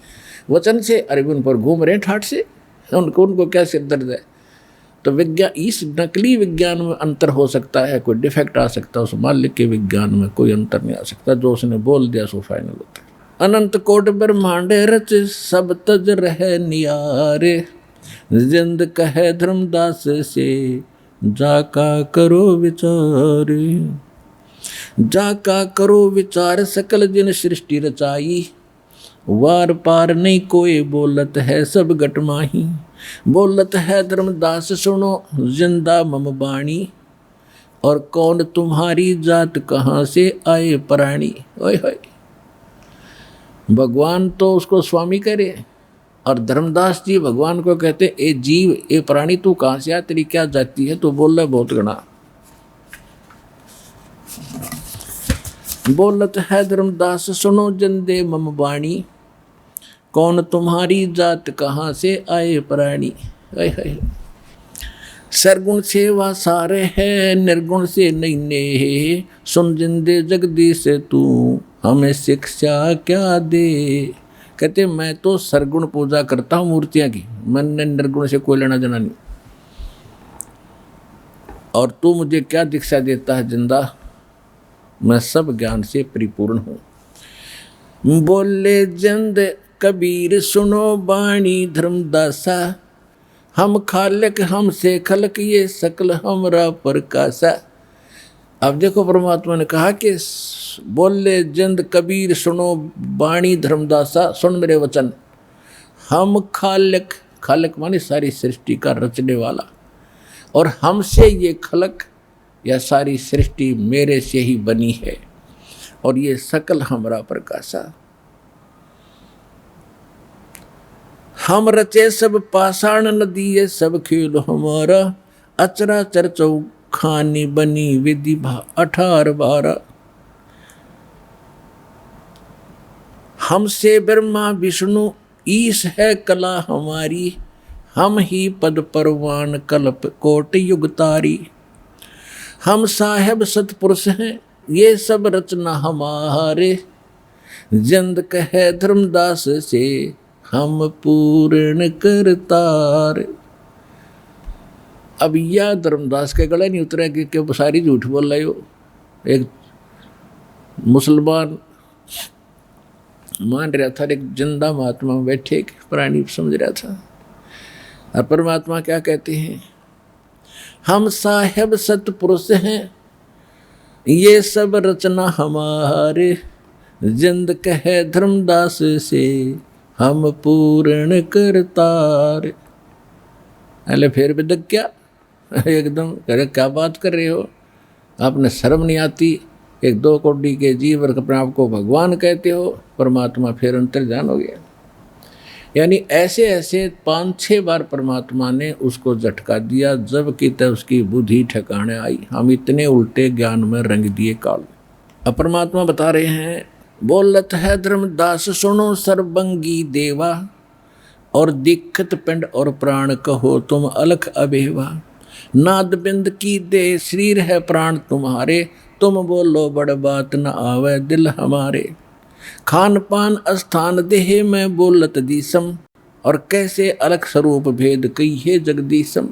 वचन से, अरे उन पर घूम रहे ठाठ से, उनको क्या सिर दर्द है। तो विज्ञान, इस नकली विज्ञान में अंतर हो सकता है, कोई डिफेक्ट आ सकता है, उस मालिक के विज्ञान में कोई अंतर नहीं आ सकता। जो उसने बोल दिया सो फाइनल होता है। अनंत कोट ब्रह्मांड रच सब तज रहे नियारे, जिंद कहे धर्मदास से जाका करो विचार। जाका करो विचार सकल जिन सृष्टि रचाई, वार पार नहीं कोई बोलत है सब गट माही। बोलत है धर्मदास सुनो जिंदा मम बाणी, और कौन तुम्हारी जात कहाँ से आए प्राणी। ओए होए, भगवान तो उसको स्वामी करे, और धर्मदास जी भगवान को कहते ए जीव ए प्राणी तू कहाँ से आ, तेरी क्या जाति है। तो बोल रहा बहुत गणा। बोलत है धर्मदास सुनो जिंदे मम बाणी, कौन तुम्हारी जात कहाँ से आए प्राणी। सरगुण से वा सारे है निर्गुण से नहीं ने, सुन जिंदे जगदीश तू हमें शिक्षा क्या दे। कहते मैं तो सरगुण पूजा करता हूँ मूर्तियां की, मैंने निर्गुण से कोई लेना देना नहीं। और तू मुझे क्या दीक्षा देता है जिंदा, मैं सब ज्ञान से परिपूर्ण हूँ। बोले जिंद कबीर सुनो बाणी धर्मदासा, हम खालक हमसे खलक ये सकल हमरा प्रकाशा। अब देखो परमात्मा ने कहा कि बोले जिंद कबीर सुनो बाणी धर्मदासा, सुन मेरे वचन। हम खालक, खालक माने सारी सृष्टि का रचने वाला, और हमसे ये खलक या सारी सृष्टि मेरे से ही बनी है, और ये सकल हमरा प्रकाशा। हम रचे सब पाषाण नदी ये सब खेल हमारा, अचरा चरचौ खानी बनी विधि 18-12। हमसे ब्रह्मा विष्णु ईश है कला हमारी, हम ही पद परवान कल्प कोट युग तारी। हम साहेब सतपुरुष हैं ये सब रचना हमारे, जिंद कहे धर्मदास से हम पूर्ण करतार। अब यह धर्मदास के गले नहीं उतरा कि सारी झूठ बोल रहे हो। एक मुसलमान मान रहा था, एक जिंदा महात्मा बैठे एक प्राणी समझ रहा था, और परमात्मा क्या कहते हैं, हम साहेब सतपुरुष हैं ये सब रचना हमारे, जिंद कहे धर्मदास से हम पूर्ण करतार। अरे फिर भी दग क्या एकदम करे, क्या बात कर रहे हो, आपने शर्म नहीं आती, एक 2 कोटि के जीव और अपने आप को भगवान कहते हो। परमात्मा फिर अंतर्ध्यान हो गया। यानी ऐसे ऐसे 5-6 बार परमात्मा ने उसको झटका दिया, जबकि तब उसकी बुद्धि ठिकाने आई। हम इतने उल्टे ज्ञान में रंग दिए काल। अब परमात्मा बता रहे हैं, बोलत है धर्मदास सुनो सर्वंगी देवा, और दीक्षित पिंड और प्राण कहो तुम अलख अबेवा। नाद बिंद की दे शरीर है प्राण तुम्हारे, तुम बोलो बड़ बात न आवे दिल हमारे। खान पान स्थान देह में बोलत दीसम, और कैसे अलख स्वरूप भेद कहिए जगदीशम।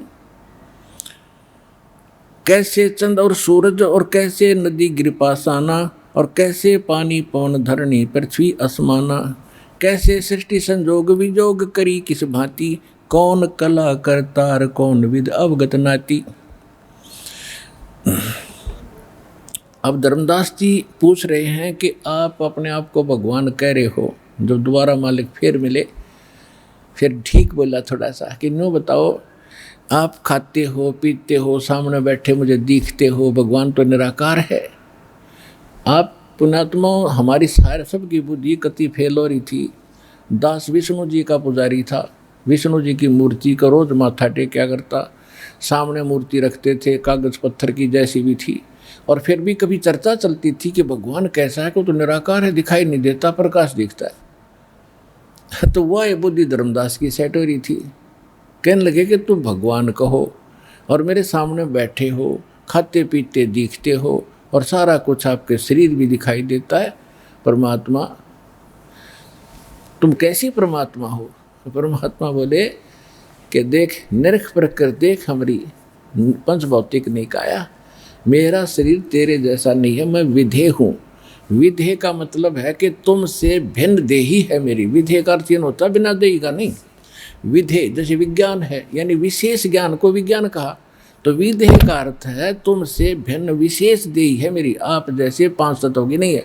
कैसे चंद और सूरज और कैसे नदी गिरपासाना, और कैसे पानी पवन धरणी पृथ्वी असमाना। कैसे सृष्टि संजोग विजोग करी किस भांति, कौन कला करतार कौन विद अवगत नाती। अब धर्मदास जी पूछ रहे हैं कि आप अपने आप को भगवान कह रहे हो, जब दोबारा मालिक फिर मिले, फिर ठीक बोला थोड़ा सा कि नो बताओ, आप खाते हो पीते हो, सामने बैठे मुझे दिखते हो, भगवान तो निराकार है। आप पुण्यात्मा, हमारी सारे सबकी बुद्धि कति फेल हो रही थी। दास विष्णु जी का पुजारी था, विष्णु जी की मूर्ति का रोज माथा टेक्या करता, सामने मूर्ति रखते थे, कागज पत्थर की जैसी भी थी, और फिर भी कभी चर्चा चलती थी कि भगवान कैसा है, को तो निराकार है, दिखाई नहीं देता, प्रकाश दिखता है। तो वह बुद्धि धर्मदास की सेट हो रही थी। कहने लगे कि तुम भगवान कहो, और मेरे सामने बैठे हो, खाते पीते दिखते हो, और सारा कुछ आपके शरीर भी दिखाई देता है, परमात्मा तुम कैसी परमात्मा हो। तो परमात्मा बोले कि देख निरख प्रकृति देख, हमारी पंचभौतिक निकाया, मेरा शरीर तेरे जैसा नहीं है, मैं विधेय हूँ। विधेय का मतलब है कि तुमसे भिन्न देही है मेरी। विधेय का अर्थ होता बिना देही का नहीं। विधेय जैसे विज्ञान है, यानी विशेष ज्ञान को विज्ञान कहा, तो विधेय का अर्थ है तुमसे भिन्न विशेष देही है मेरी, आप जैसे 5 तत्वों की नहीं है।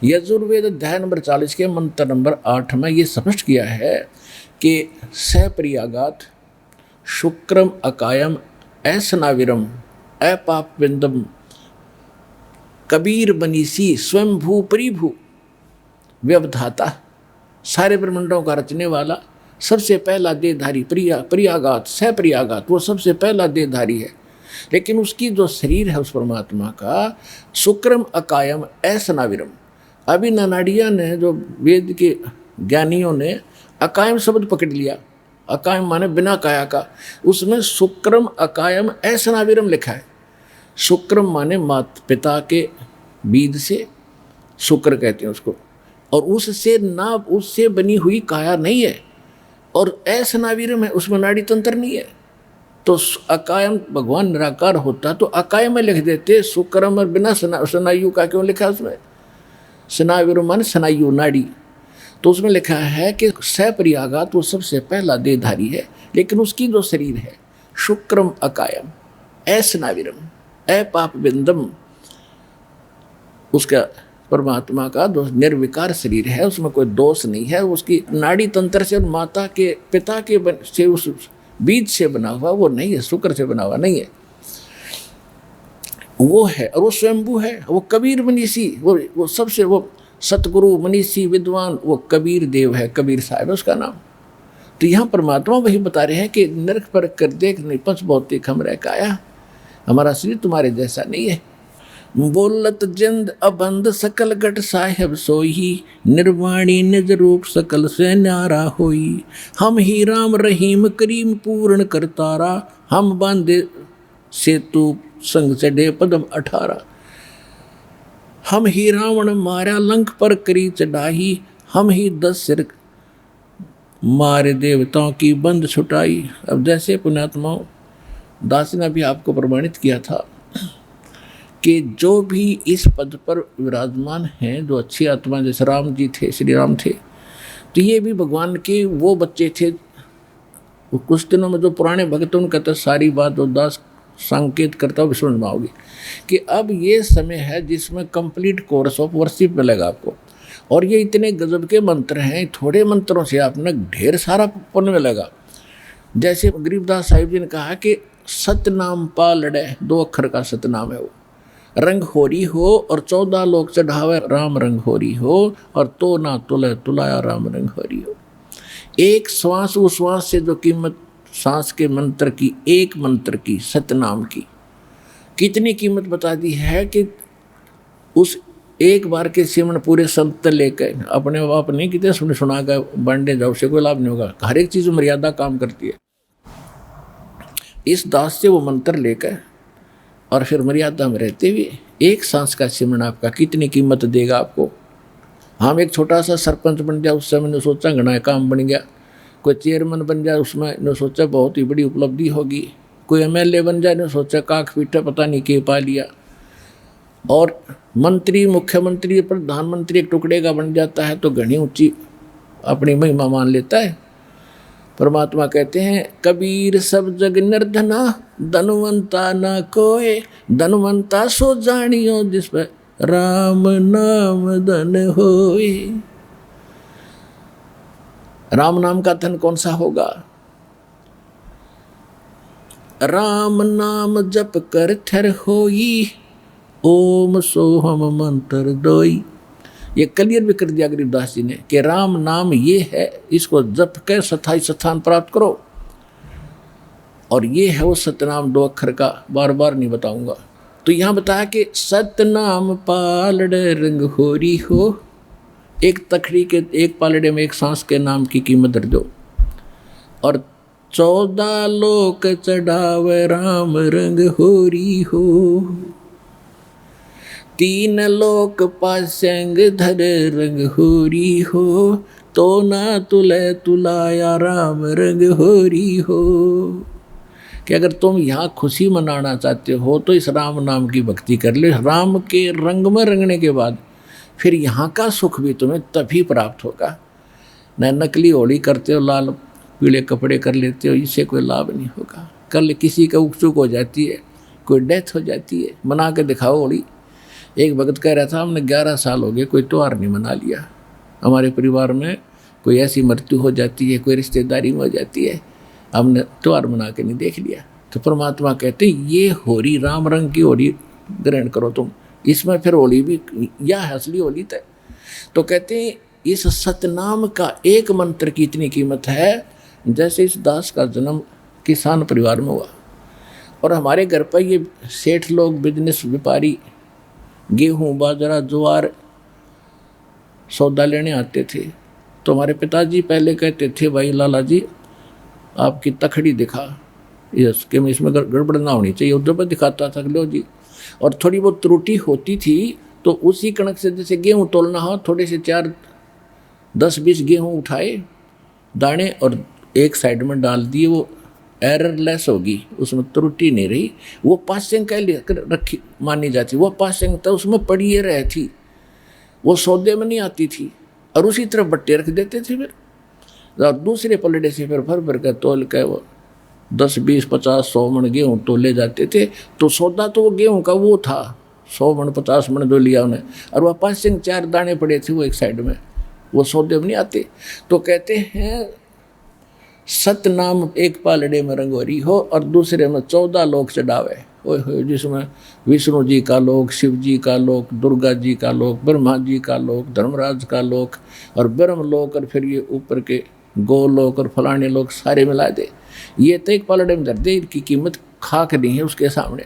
यजुर्वेद अध्याय नंबर 40 के मंत्र नंबर 8 में ये स्पष्ट किया है कि सप्रियागात शुक्रम अकायम ऐसनाविरम अपाप बिंदम कबीर बनीसी स्वयं भू परिभू व्यवधाता। सारे ब्रह्मांडों का रचने वाला, सबसे पहला देहधारी, प्रियागात सप्रियागात, वो सबसे पहला देहधारी है। लेकिन उसकी जो शरीर है उस परमात्मा का, शुक्रम अकायम ऐसनाविरम। अभी नानाडिया ने, जो वेद के ज्ञानियों ने अकायम शब्द पकड़ लिया, अकायम माने बिना काया का, उसमें शुक्रम अकायम ऐसनाविरम लिखा है। शुक्रम माने माता पिता के बीज से, शुक्र कहते हैं उसको, और उससे बनी हुई काया नहीं है, और असनावीरम है, उसमें नाड़ी तंत्र नहीं है। तो अकायम भगवान निराकार होता तो अकाय में लिख देते, सुक्रम और बिना स्नायु का क्यों लिखा उसमें? स्नायु मन स्नायु नाड़ी, तो उसमें लिखा है कि सप्रयागात वो सबसे पहला देहधारी है, लेकिन उसकी जो शरीर है शुक्रम अकायम अस्नाविरम अपाप बिंदम, उसका परमात्मा का निर्विकार शरीर है, उसमें कोई दोष नहीं है। उसकी नाड़ी तंत्र से और माता के पिता के से उस बीज से बना हुआ वो नहीं है, शुक्र से बना हुआ नहीं है, वो है। और वो स्वयंभू है, वो कबीर मनीषी, वो सबसे वो सतगुरु मनीषी विद्वान वो कबीर देव है, कबीर साहब है उसका नाम। तो यहाँ परमात्मा वही बता रहे हैं कि नरक पर कर देख निपस भौतिक हम रह काया, हमारा शरीर तुम्हारे जैसा नहीं है। बोलत जिंद अबंध सकल गट साहेब सोई, निर्वाणी निज रूप सकल से न्यारा होई। हम ही राम रहीम करीम पूर्ण करतारा, हम बांधे सेतु संग चढ़े पदम 18। हम ही रावण मारा लंक पर करी चढ़ाई, हम ही 10 सिर मारे देवताओं की बंद छुटाई। अब जैसे पुण्यात्माओं दास ने भी आपको प्रमाणित किया था कि जो भी इस पद पर विराजमान हैं, जो अच्छी आत्मा जैसे राम जी थे, श्री राम थे, तो ये भी भगवान के वो बच्चे थे। कुछ दिनों में जो पुराने भक्त उनका तो सारी बात जो दास संकेत करता हुआ समझ में आओगी कि अब ये समय है जिसमें कंप्लीट कोर्स ऑफ वर्शिप मिलेगा आपको। और ये इतने गजब के मंत्र हैं, थोड़े मंत्रों से आपने ढेर सारा पुण्य मिलेगा। जैसे गरीबदास साहिब जी ने कहा कि सतनाम पालड़े, 2 अक्षर का सतनाम है वो, रंग होरी हो और 14 लोग चढ़ावे राम रंग होरी हो, और तो ना तुले तुलाया राम रंग होरी हो। एक श्वास उस श्वास से जो कीमत सांस के मंत्र की, एक मंत्र की, सतनाम की कितनी कीमत बता दी है कि उस एक बार के सिमरण पूरे संत लेकर अपने आप नहीं कितने सुना कर बांटे जाओ, से कोई लाभ नहीं होगा। हर एक चीज़ मर्यादा काम करती है। इस दास से वो मंत्र लेकर और फिर मर्यादा में रहते हुए एक सांस का सिमरण आपका कितनी कीमत देगा आपको। हम एक छोटा सा सरपंच बन जाए, उस समय ने सोचा घना काम बन गया। कोई चेयरमैन बन जाए, उसमें ने सोचा बहुत ही बड़ी उपलब्धि होगी। कोई MLA बन जाए, ने सोचा काख पीटा पता नहीं के पा लिया। और मंत्री, मुख्यमंत्री, प्रधानमंत्री एक टुकड़े का बन जाता है तो घनी ऊंची अपनी महिमा मान लेता है। परमात्मा कहते हैं कबीर सब जग निर्धना, धनवंता ना कोय, धनवंता सो जानियो जिस पर राम नाम धन होए। राम नाम का धन कौन सा होगा? राम नाम जप कर थर होई, ओम सोहम मंत्र दोई। ये क्लियर भी कर दिया गरीबदास जी ने कि राम नाम ये है, इसको जप कर स्थायी स्थान प्राप्त करो। और ये है वो सतनाम 2 अक्षर का, बार बार नहीं बताऊंगा। तो यहाँ बताया कि सतनाम पालड़े रंग होरी हो, एक तखड़ी के एक पालड़े में एक सांस के नाम की कीमत दर दो। और 14 लोक चढ़ावे राम रंग होरी हो, 3 लोक पासंग धर रंग होरी हो, तो ना तुले तुलाया राम रंग होरी हो। कि अगर तुम यहाँ खुशी मनाना चाहते हो तो इस राम नाम की भक्ति कर ले। राम के रंग में रंगने के बाद फिर यहाँ का सुख भी तुम्हें तभी प्राप्त होगा। न नकली होली करते हो, लाल पीले कपड़े कर लेते हो, इससे कोई लाभ नहीं होगा। कल किसी का उकचुक हो जाती है, कोई डेथ हो जाती है, मना के दिखाओ होली। एक भगत कह रहा था हमने 11 साल हो गए कोई त्योहार नहीं मना लिया। हमारे परिवार में कोई ऐसी मृत्यु हो जाती है, कोई रिश्तेदारी में हो जाती है, हमने त्योहार मना के नहीं देख लिया। तो परमात्मा कहते ये होली राम रंग की होली ग्रहण करो तुम, इसमें फिर होली भी या असली होली तय। तो कहते हैं इस सतनाम का एक मंत्र की इतनी कीमत है। जैसे इस दास का जन्म किसान परिवार में हुआ और हमारे घर पर ये सेठ लोग, बिजनेस व्यापारी, गेहूँ बाजरा ज्वार सौदा लेने आते थे। तो हमारे पिताजी पहले कहते थे भाई लाला जी आपकी तखड़ी दिखा, इसके में इसमें गड़बड़ ना होनी चाहिए। उधर पर दिखाता था लो जी। और थोड़ी बहुत त्रुटि होती थी तो उसी कणक से जैसे गेहूँ तोलना हो, थोड़े से 4 10-20 गेहूँ उठाए दाने और एक साइड में डाल दिए, वो एररलेस होगी, उसमें त्रुटि नहीं रही, वो पासिंग कह रखी मानी जाती, वो पासिंग तो उसमें पड़ी ही रही थी, वो सौदे में नहीं आती थी। और उसी तरह बट्टे रख देते थे फिर, और दूसरे पलड़े से फिर भर भर कर तोल के वो 10, 20, 50, 100 मन गेहूँ तोले जाते थे। तो सौदा तो वो गेहूँ का वो था, 100 मन 50 मन जो लिया उन्हें, और वह पासिंग 4 दाने पड़े थे वो एक साइड में, वो सौदे में नहीं आते। तो कहते हैं सतनाम एक पालड़े में रंगोरी हो और दूसरे में 14 लोक चढ़ावे, जिसमें विष्णु जी का लोक, शिव जी का लोक, दुर्गा जी का लोक, ब्रह्मा जी का लोक, धर्मराज का लोक और ब्रह्म लोक, और फिर ये ऊपर के गोलोक और फलाने लोक सारे मिला दे। ये तो एक पालड़े में धर दे, इनकी कीमत खाक नहीं है उसके सामने।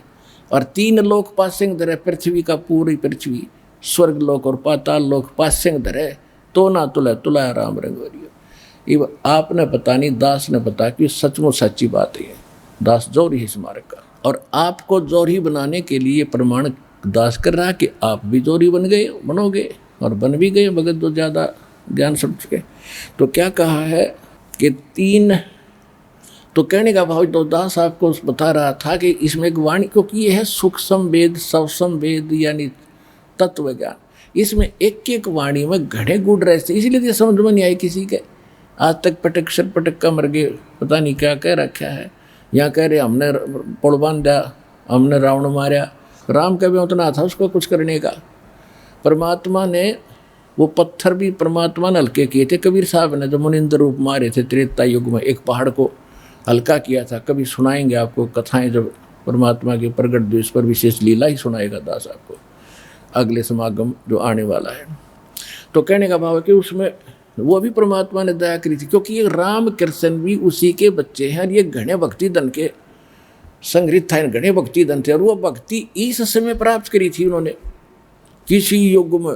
और 3 लोक पासिंग धरे, पृथ्वी का पूरी पृथ्वी, स्वर्ग लोक और पाताल लोक पासिंग धरे, तो ना तुला तुला राम रंगोरी। ये आपने पता नहीं, दास ने पता कि सचमुच सच्ची बात है। दास जोरी है स्मारक का, और आपको जोरी बनाने के लिए प्रमाण दास कर रहा है कि आप भी जोरी बनोगे और बन भी गए भगत जो ज़्यादा ज्ञान समझ के। तो क्या कहा है कि 3, तो कहने का भाव तो दास आपको बता रहा था कि इसमें एक वाणी, क्योंकि ये है सूक्ष्म वेद, सवसम वेद यानी तत्व ज्ञान, इसमें एक एक वाणी में घड़े गुड़ रहे थे, इसलिए ये समझ में नहीं आई किसी के। आज तक पटक का मर गए, पता नहीं क्या कह रखा है। यहाँ कह रहे हमने पुल बांधा, हमने रावण मारा, राम का भी उतना था उसको कुछ करने का। परमात्मा ने वो पत्थर भी परमात्मा ने हल्के किए थे। कबीर साहब ने जो मुनिंद्र रूप मारे थे त्रेता युग में, एक पहाड़ को हल्का किया था। कभी सुनाएंगे आपको कथाएं, जब परमात्मा के प्रगट दिवस पर विशेष लीला ही सुनाएगा दास आपको, अगले समागम जो आने वाला है। तो कहने का भाव है कि उसमें वो भी परमात्मा ने दया करी थी, क्योंकि ये राम कृष्ण भी उसी के बच्चे हैं। ये घने भक्ति धन के संग्रहित था, घने भक्ति धन थे, और वो भक्ति इस समय प्राप्त करी थी उन्होंने, किसी युग में,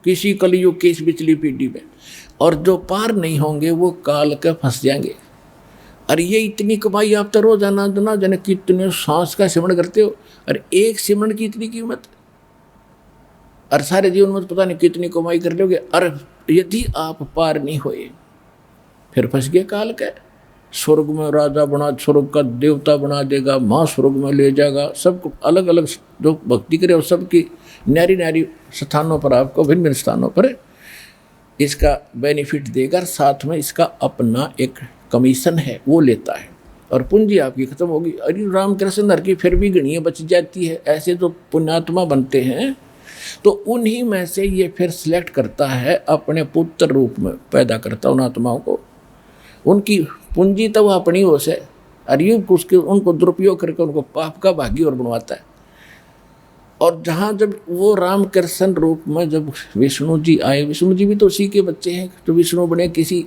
किसी कलयुग की इस पिछली पीढ़ी में। और जो पार नहीं होंगे वो काल के फंस जाएंगे। और ये इतनी कमाई आप तो रोजाना ना जाने कितने सांस का सिमरण करते हो, और एक सिमरण की इतनी कीमत, और सारे जीवन में पता नहीं कितनी कमाई कर लोगे। और यदि आप पार नहीं हुए फिर फंस गए काल के। स्वर्ग में राजा बना, स्वर्ग का देवता बना देगा, माँ स्वर्ग में ले जाएगा, सबको अलग अलग जो भक्ति करे और सबकी न्यारी न्यारी स्थानों पर, आपको भिन्न भिन्न स्थानों पर इसका बेनिफिट देगा। साथ में इसका अपना एक कमीशन है वो लेता है, और पूंजी आपकी खत्म होगी। अरे रामकृष्ण हर की फिर भी गणियाँ बच जाती है। ऐसे जो पुण्यात्मा बनते हैं तो उन्हीं में से ये फिर सिलेक्ट करता है, अपने पुत्र रूप में पैदा करता उन आत्माओं को। उनकी पूंजी तो वह अपनी ओर से, अरे उसके उनको दुरुपयोग करके उनको पाप का भागी और बनवाता है। और जहाँ जब वो रामकृष्ण रूप में जब विष्णु जी आए, विष्णु जी भी तो उसी के बच्चे हैं, तो विष्णु बने किसी,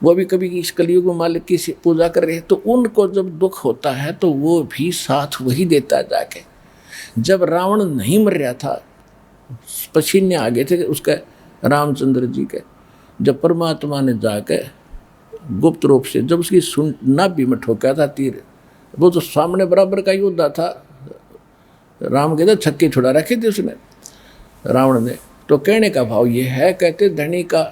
वो भी कभी इस कलयुग में मालिक की पूजा कर रहे हैं, तो उनको जब दुख होता है तो वो भी साथ वही देता है जाके। जब रावण नहीं मर रहा था, पसीने आ गए थे उसके रामचंद्र जी के, जब परमात्मा ने जाके गुप्त रूप से जब उसकी नाभि में ठोका था तीर, वो तो सामने बराबर का योद्धा था, राम के तो छक्के छुड़ा रखे थे उसने रावण ने। तो कहने का भाव ये है, कहते धनी का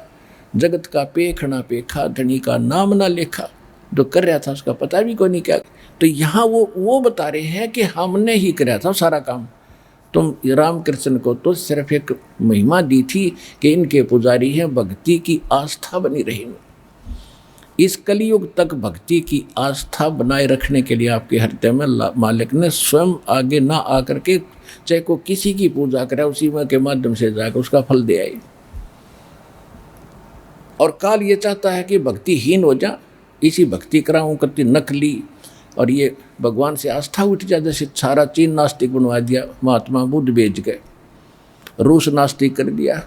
जगत का पेख ना पेखा, धनी का नाम ना लेखा। जो कर रहा था उसका पता भी कोई नहीं क्या। तो यहाँ वो बता रहे हैं कि हमने ही कराया था सारा काम। तुम रामकृष्ण को तो सिर्फ एक महिमा दी थी कि इनके पुजारी हैं, भक्ति की आस्था बनी रही। इस कलयुग तक भक्ति की आस्था बनाए रखने के लिए आपके हृदय में मालिक ने स्वयं आगे ना आकर के, चाहे को किसी की पूजा करे, उसी में के माध्यम से जाकर उसका फल दे आए। और काल ये चाहता है कि भक्तिहीन हो जा, इसी भक्ति कराऊं करती नकली, और ये भगवान से आस्था उठ जाए। जैसे सारा चीन नास्तिक बनवा दिया, महात्मा बुद्ध बेच गए, रूस नास्तिक कर दिया।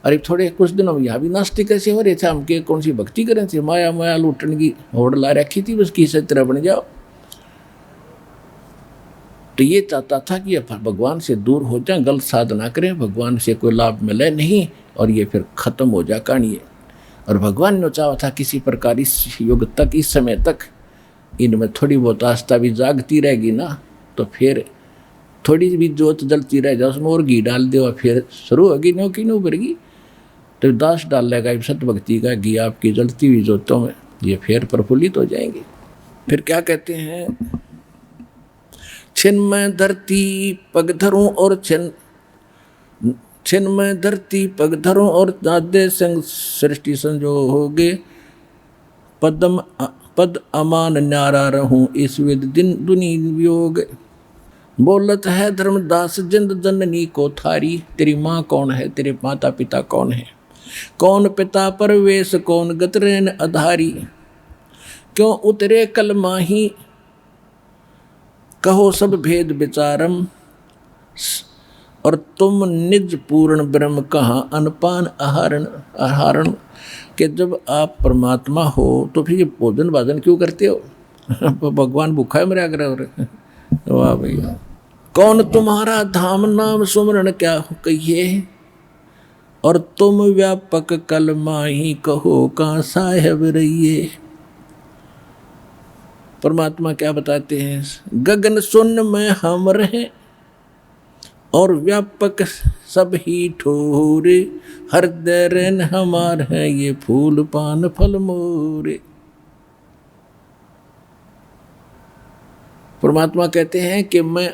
अरे थोड़े कुछ दिनों में यहाँ भी नास्तिक ऐसे हो रहे थे, हम के कौन सी भक्ति करें थे, माया माया लूटने की होड़ ला रखी थी, बस किसी तरह बन जाओ। तो ये चाहता था कि भगवान से दूर हो जाए, गलत साधना करें, भगवान से कोई लाभ मिले नहीं, और ये फिर खत्म हो जाए कहानी। और भगवान ने चाहा था किसी प्रकार इस युग तक, इस समय तक इनमें थोड़ी बहुत आस्था भी जागती रहेगी ना, तो फिर थोड़ी भी जोत जलती रह जाए, उसमें और घी डाल दो, फिर शुरू होगी नो की नो भरेगी। तो दास डाल लेगा सत भक्ति का घी आपकी जलती हुई जोतों में, ये फिर प्रफुल्लित हो जाएंगे। फिर क्या कहते हैं, छिन में धरती पग धरूं और छिन में धरती पग धरूं और दादे संग सृष्टि संजोगे, पद अमान न्यारा रहूं इस विद दिन दुनी वियोग। बोलत है धर्मदास जिंद जननी को थारी, तेरी माँ कौन है, तेरे माता पिता कौन है, कौन पिता परवेश कौन गतरेन आधारी, क्यों उतरे कल माही कहो सब भेद विचारम, और तुम निज पूर्ण ब्रह्म कहाँ अनपान आहारण। कि जब आप परमात्मा हो तो फिर ये भोजन भाजन क्यों करते हो, भगवान भूखा है मेरे आग्रह। वाह भैया। कौन तुम्हारा धाम नाम सुमरण क्या कहिए, और तुम व्यापक कल माही कहो कहाँ साहेब रहिए। परमात्मा क्या बताते हैं, गगन सुन में हम रहे और व्यापक सब ही ठोरे, हृदय रैन हमार है ये फूल पान फल मोरे। परमात्मा कहते हैं कि मैं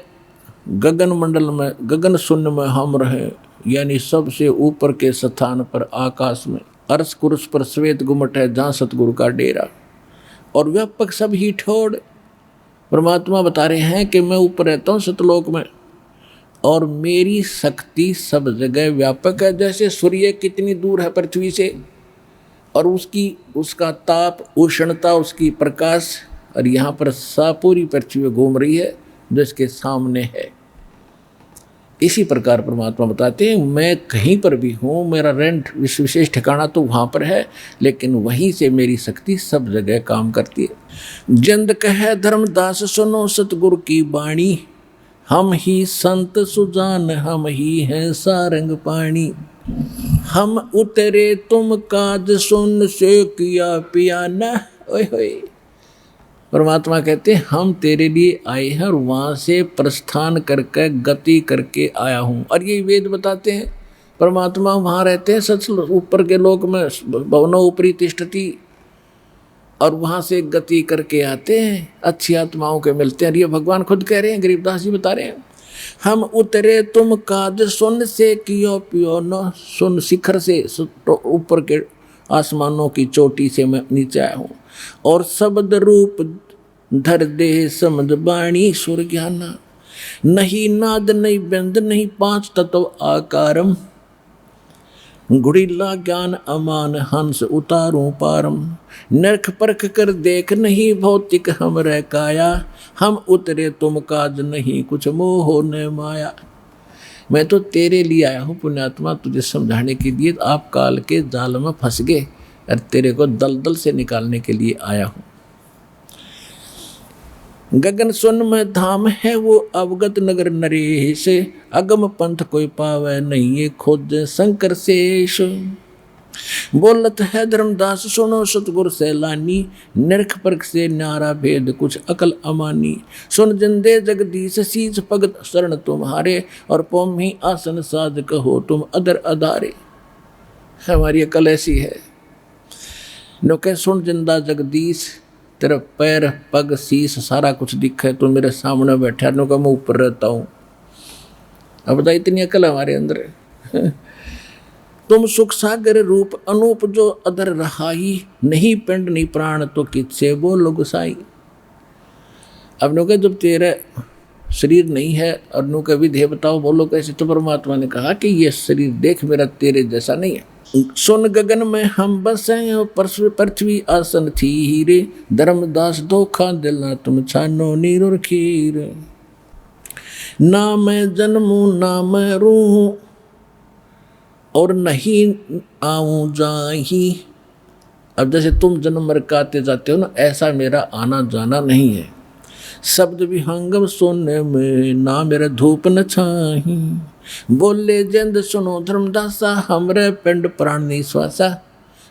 गगन मंडल में, गगन शून्य में हम रहे, यानी सबसे ऊपर के स्थान पर आकाश में, अर्श कुर्स पर श्वेत गुमट है जहाँ सतगुरु का डेरा, और व्यापक सब ही ठोड़। परमात्मा बता रहे हैं कि मैं ऊपर रहता हूँ सतलोक में और मेरी शक्ति सब जगह व्यापक है। जैसे सूर्य कितनी दूर है पृथ्वी से, और उसका ताप, उष्णता, उसकी प्रकाश, और यहाँ पर पूरी पृथ्वी घूम रही है जो इसके सामने है। इसी प्रकार परमात्मा बताते हैं मैं कहीं पर भी हूँ, मेरा रेंट विशेष ठिकाना तो वहाँ पर है, लेकिन वहीं से मेरी शक्ति सब जगह काम करती है। जिंद कहे धर्मदास सुनो सतगुरु की बाणी, हम ही संत सुजान हम ही हैं सारंग पानी, हम उतरे तुम काज सुन से किया पियाना। ओए होए, परमात्मा कहते हैं हम तेरे लिए आए हैं और वहाँ से प्रस्थान करके गति करके आया हूँ। और ये वेद बताते हैं परमात्मा वहाँ रहते हैं सच ऊपर के लोक में, भवनों ऊपरी तिष्ठति, और वहाँ से गति करके आते हैं, अच्छी आत्माओं के मिलते हैं। ये भगवान खुद कह रहे हैं, गरीबदास जी बता रहे हैं, हम उतरे तुम काज सुन से कियो पियो न, सुन शिखर से तो ऊपर के आसमानों की चोटी से मैं नीचे आया हूँ, और शब्द रूप धर दे समझ बाणी सुर ज्ञाना, नहीं नाद नहीं व्यंद नहीं पांच तत्व आकारम, गुड़िल्ला ज्ञान अमान हंस उतारूं पारम, नरख परख कर देख नहीं भौतिक हम रह काया, हम उतरे तुम काज नहीं कुछ मोह ने माया। मैं तो तेरे लिए आया हूँ पुण्यात्मा, तुझे समझाने के लिए। आप काल के जाल में फंस गए और तेरे को दलदल से निकालने के लिए आया हूँ। गगन सुन में धाम है वो अवगत नगर नरेश, अगम पंथ कोई पावे नहीं ये खोज शंकर शेष। बोलत है धर्मदास सुनो सतगुर सैलानी, निरख परख से न्यारा भेद कुछ अकल अमानी, सुन जिंदे जगदीश शीश भगत शरण तुम्हारे, और पौम ही आसन साध कहो तुम अदर अधारे। हमारी अकल ऐसी है, नो कह सुन जिंदा जगदीश, तेरा पैर पग शीश सारा कुछ दिखे, तो मेरे सामने बैठा, नो का मैं ऊपर रहता हूँ। अब बता इतनी अकल हमारे अंदर है। तुम सुख सागर रूप अनूप जो अदर रहाई, नहीं पिंड नहीं प्राण तो किससे बोलो गुसाई। अब नो का जब तेरा शरीर नहीं है और नो का विधेय बताओ बोलो कैसे, तो परमात्मा ने कहा कि ये शरीर देख मेरा तेरे जैसा नहीं है। सुन गगन में हम बसे पृथ्वी आसन थी हीरे, धर्मदास धोखा दिला तुम छानो नीर और खीर, ना मैं जन्मूं ना मैं रूहूं और नहीं आऊं जाही। अब जैसे तुम जन्म मर के आते जाते हो ना, ऐसा मेरा आना जाना नहीं है। शब्द विहंगम सोने में ना मेरा धूप न छाही, बोले जिंद सुनो धर्मदासा हमरे पिंड प्राण निश्वासा,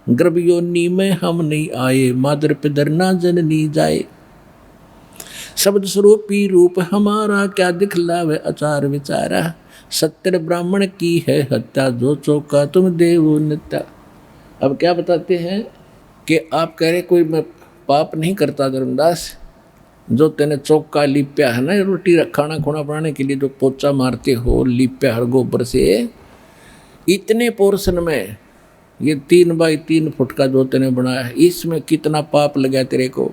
गर्भ योनि में हम नहीं आए मादर पिदर ना जननी जाए। शब्द स्वरूपी रूप हमारा क्या दिखलावे आचार विचारा, सत्तर ब्राह्मण की है हत्या, जो चौका तुम देवो नित्या। अब क्या बताते हैं कि आप कह रहे कोई मैं पाप नहीं करता धर्मदास, जो तेने चौका लिप्या है ना, रोटी खाना खोना बनाने के लिए जो पोचा मारते हो लिप्या हर गोबर से, इतने पोर्शन में ये 3 बाई 3 फुट का जो तेने बनाया है, इसमें कितना पाप लगा तेरे को।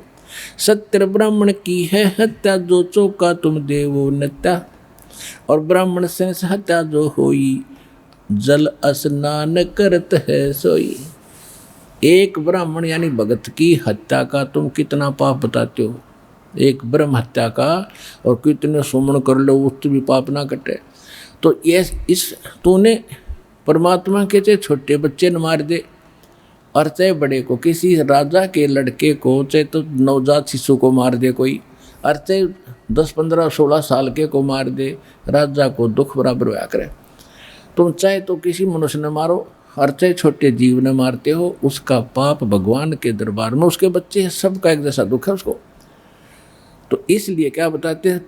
सत्तर ब्राह्मण की है हत्या, जो चौका तुम देवो नित्या। और ब्राह्मण से हत्या जो होई, जल स्नान करत है सोई। एक ब्राह्मण यानी भगत की हत्या का तुम कितना पाप बताते हो, एक ब्रह्म हत्या का, और कितने सुमन कर लो उससे भी पाप ना कटे। तो ये इस तूने परमात्मा के चाहे छोटे बच्चे न मार दे, और चाहे बड़े को, किसी राजा के लड़के को, चाहे तो नवजात शिशु को मार दे कोई, और चाहे 10, 15, 16 साल के को मार दे, राजा को दुख बराबर हुआ करे। तुम चाहे तो किसी मनुष्य ने मारो, और चाहे छोटे जीव ने मारते हो, उसका पाप भगवान के दरबार में, उसके बच्चे सबका एक जैसा दुख है उसको। तो इसलिए क्या बताते हैं,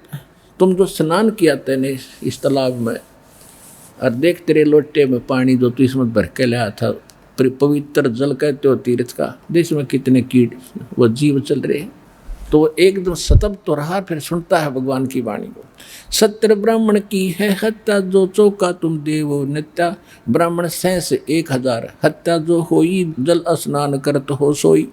तुम जो स्नान किया तेने इस तालाब में, और देख तेरे लोटे में पानी जो तू इसमें भर के लाया था, पवित्र जल कहते हो तीर्थ का, देश में कितने कीट वो जीव चल रहे हैं। तो वो एकदम सतब तो रहा, फिर सुनता है भगवान की वाणी को। सत्तर ब्राह्मण की है हत्या, जो चौका तुम देवो नित्या। ब्राह्मण 1000 हत्या जो होई, जल स्नान करत हो सोई।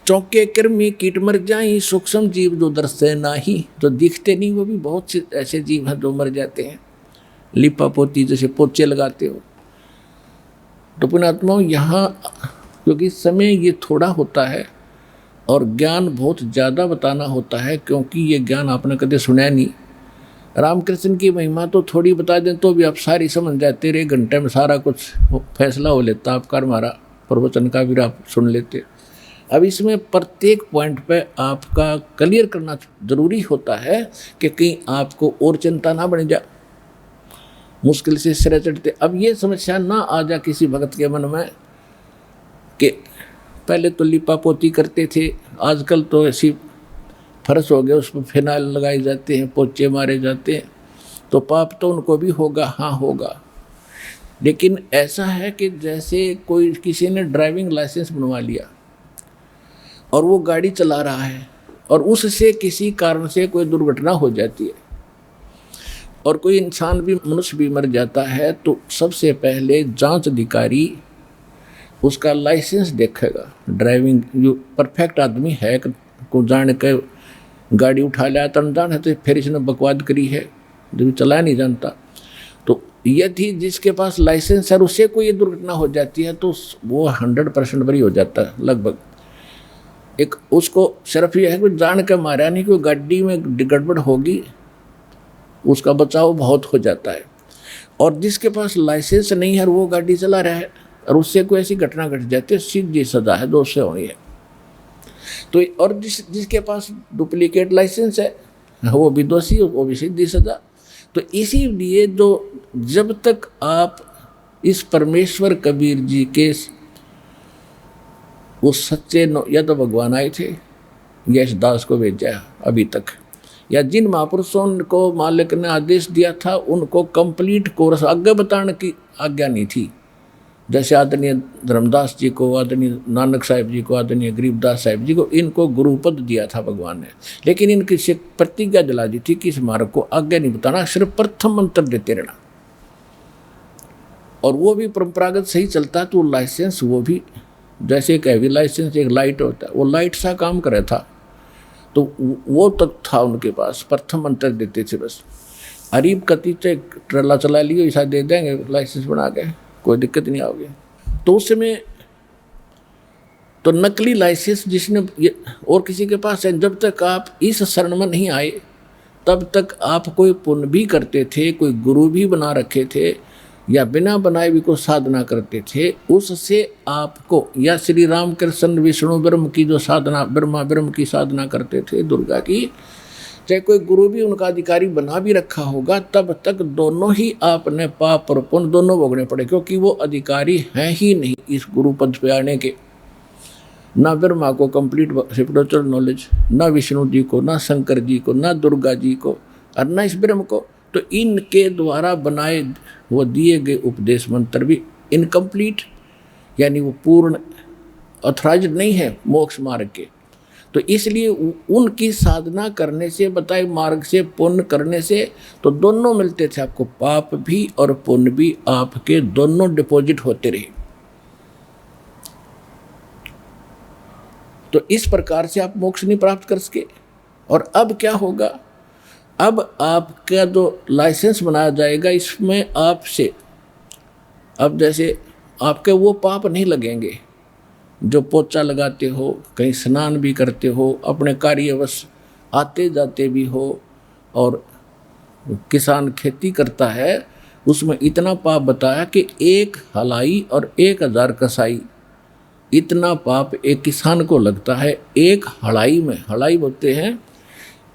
चौके कृमि कीट मर जाई, सूक्ष्म जीव जो दर्शे नाही। जो दिखते नहीं वो भी बहुत से ऐसे जीव हैं जो मर जाते हैं। लिपा पोती जैसे पोचे लगाते हो। तो पुण्यात्माओं, यहाँ क्योंकि समय ये थोड़ा होता है और ज्ञान बहुत ज़्यादा बताना होता है, क्योंकि ये ज्ञान आपने कभी सुना नहीं। रामकृष्ण की महिमा तो थोड़ी बता दें तो भी आप सारी समझ जाते रहे, घंटे में सारा कुछ फैसला हो लेता आपका, हमारा प्रवचन का भी आप सुन लेते। अब इसमें प्रत्येक पॉइंट पे आपका क्लियर करना जरूरी होता है कि कहीं आपको और चिंता ना बन जाए, मुश्किल से सिरे चढ़ते। अब ये समस्या ना आ जाए किसी भक्त के मन में कि पहले तो लिपा पोती करते थे, आजकल तो ऐसी फर्श हो गया, उस पर फिनाइल लगाए जाते हैं, पोचे मारे जाते हैं, तो पाप तो उनको भी होगा। हाँ होगा, लेकिन ऐसा है कि जैसे कोई किसी ने ड्राइविंग लाइसेंस बनवा लिया और वो गाड़ी चला रहा है, और उससे किसी कारण से कोई दुर्घटना हो जाती है और कोई इंसान भी, मनुष्य भी मर जाता है, तो सबसे पहले जांच अधिकारी उसका लाइसेंस देखेगा। ड्राइविंग जो परफेक्ट आदमी है को जान के गाड़ी उठा लिया, तो अनजान है तो फिर इसने बकवाद करी है, जो चला नहीं जानता। तो यदि जिसके पास लाइसेंस है उससे कोई दुर्घटना हो जाती है तो वो 100% बरी हो जाता है लगभग। एक उसको सिर्फ यह है कि जान के मारा नहीं, कोई गाड़ी में गड़बड़ होगी, उसका बचाव बहुत हो जाता है। और जिसके पास लाइसेंस नहीं है और वो गाड़ी चला रहा है और उससे कोई ऐसी घटना घट जाती है, सीधी सजा है, 2 से होनी है। तो और जिसके पास डुप्लीकेट लाइसेंस है वो भी दोषी, वो भी सीधी सजा। तो इसीलिए जब तक आप इस परमेश्वर कबीर जी के वो सच्चे या तो भगवान आए थे या इस दास को भेजा अभी तक, या जिन महापुरुषों को मालिक ने आदेश दिया था उनको कंप्लीट कोर्स आगे बताने की आज्ञा नहीं थी। जैसे आदरणीय धर्मदास जी को, आदरणीय नानक साहिब जी को, आदरणीय गरीबदास साहिब जी को, इनको गुरुपद दिया था भगवान ने, लेकिन इनकी से प्रतिज्ञा दिला दी थी कि इस मार्ग को आगे नहीं बताना, सिर्फ प्रथम मंत्र देते रहना। और वो भी परंपरागत सही चलता, तो लाइसेंस वो भी जैसे एक हैवी लाइसेंस एक लाइट होता है, वो लाइट सा काम करे था, तो वो तक था उनके पास, प्रथम मंत्र देते थे बस। अरीब कति से ट्रेला चला लियो, ऐसा दे देंगे लाइसेंस बना के, कोई दिक्कत नहीं आओगे। तो उस समय तो नकली लाइसेंस जिसने और किसी के पास है, जब तक आप इस शरण में नहीं आए तब तक आप कोई पुण्य भी करते थे, कोई गुरु भी बना रखे थे, या बिना बनाए भी कोई साधना करते थे, उससे आपको, या श्री राम कृष्ण विष्णु ब्रह्म की जो साधना, ब्रह्मा ब्रह्म की साधना करते थे, दुर्गा की, चाहे कोई गुरु भी उनका अधिकारी बना भी रखा होगा, तब तक दोनों ही आपने पाप और पुण्य दोनों भोगने पड़े, क्योंकि वो अधिकारी हैं ही नहीं इस गुरु पद पे आने के। ना ब्रह्मा को कंप्लीट स्पिरिचुअल नॉलेज, ना विष्णु जी को, ना शंकर जी को, ना दुर्गा जी को, और ना इस ब्रह्म को, तो इनके द्वारा बनाए वो दिए गए उपदेश मंत्र भी इनकम्प्लीट, यानी वो पूर्ण ऑथराइज्ड नहीं है मोक्ष मार्ग के। तो इसलिए उनकी साधना करने से, बताए मार्ग से, पुण्य करने से तो दोनों मिलते थे आपको, पाप भी और पुण्य भी आपके दोनों डिपॉजिट होते रहे। तो इस प्रकार से आप मोक्ष नहीं प्राप्त कर सके। और अब क्या होगा, अब आपका जो लाइसेंस बनाया जाएगा इसमें आपसे अब जैसे आपके वो पाप नहीं लगेंगे जो पोछा लगाते हो, कहीं स्नान भी करते हो, अपने कार्यवश आते जाते भी हो, और किसान खेती करता है उसमें इतना पाप बताया कि 1 हलाई और 1000 कसाई, इतना पाप एक किसान को लगता है। 1 हलाई में, हलाई बोलते हैं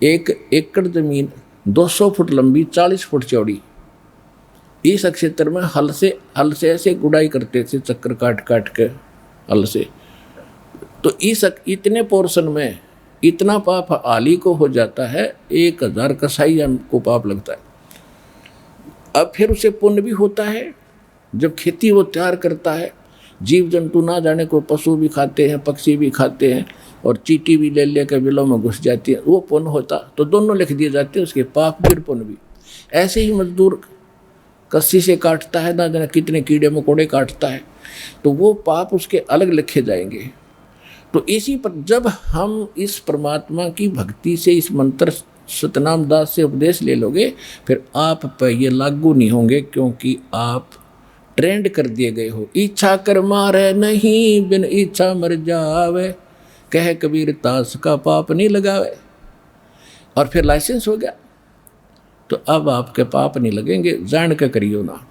1 एकड़ जमीन 200 फुट लंबी 40 फुट चौड़ी, इस क्षेत्र में हल से ऐसे गुड़ाई करते थे, चक्कर काट काट के हल से। तो इस इतने पोर्शन में इतना पाप आली को हो जाता है, 1000 कसाई को पाप लगता है। अब फिर उसे पुण्य भी होता है, जब खेती वो तैयार करता है, जीव जंतु ना जाने को पशु भी खाते हैं, पक्षी भी खाते हैं, और चींटी भी ले लेकर बिलों में घुस जाती है, वो पुण्य होता। तो दोनों लिख दिए जाते हैं, उसके पाप भी और पुण्य भी। ऐसे ही मजदूर कस्सी से काटता है, ना जाने कितने कीड़े मकोड़े काटता है, तो वो पाप उसके अलग लिखे जाएंगे। तो इसी पर जब हम इस परमात्मा की भक्ति से इस मंत्र सतनाम दास से उपदेश ले लोगे, फिर आप पर ये लागू नहीं होंगे, क्योंकि आप ट्रेंड कर दिए गए हो। इच्छा कर मारे नहीं, बिन इच्छा मर जावे, कह कबीर तास का पाप नहीं लगावे। और फिर लाइसेंस हो गया, तो अब आपके पाप नहीं लगेंगे, जान के करियो ना।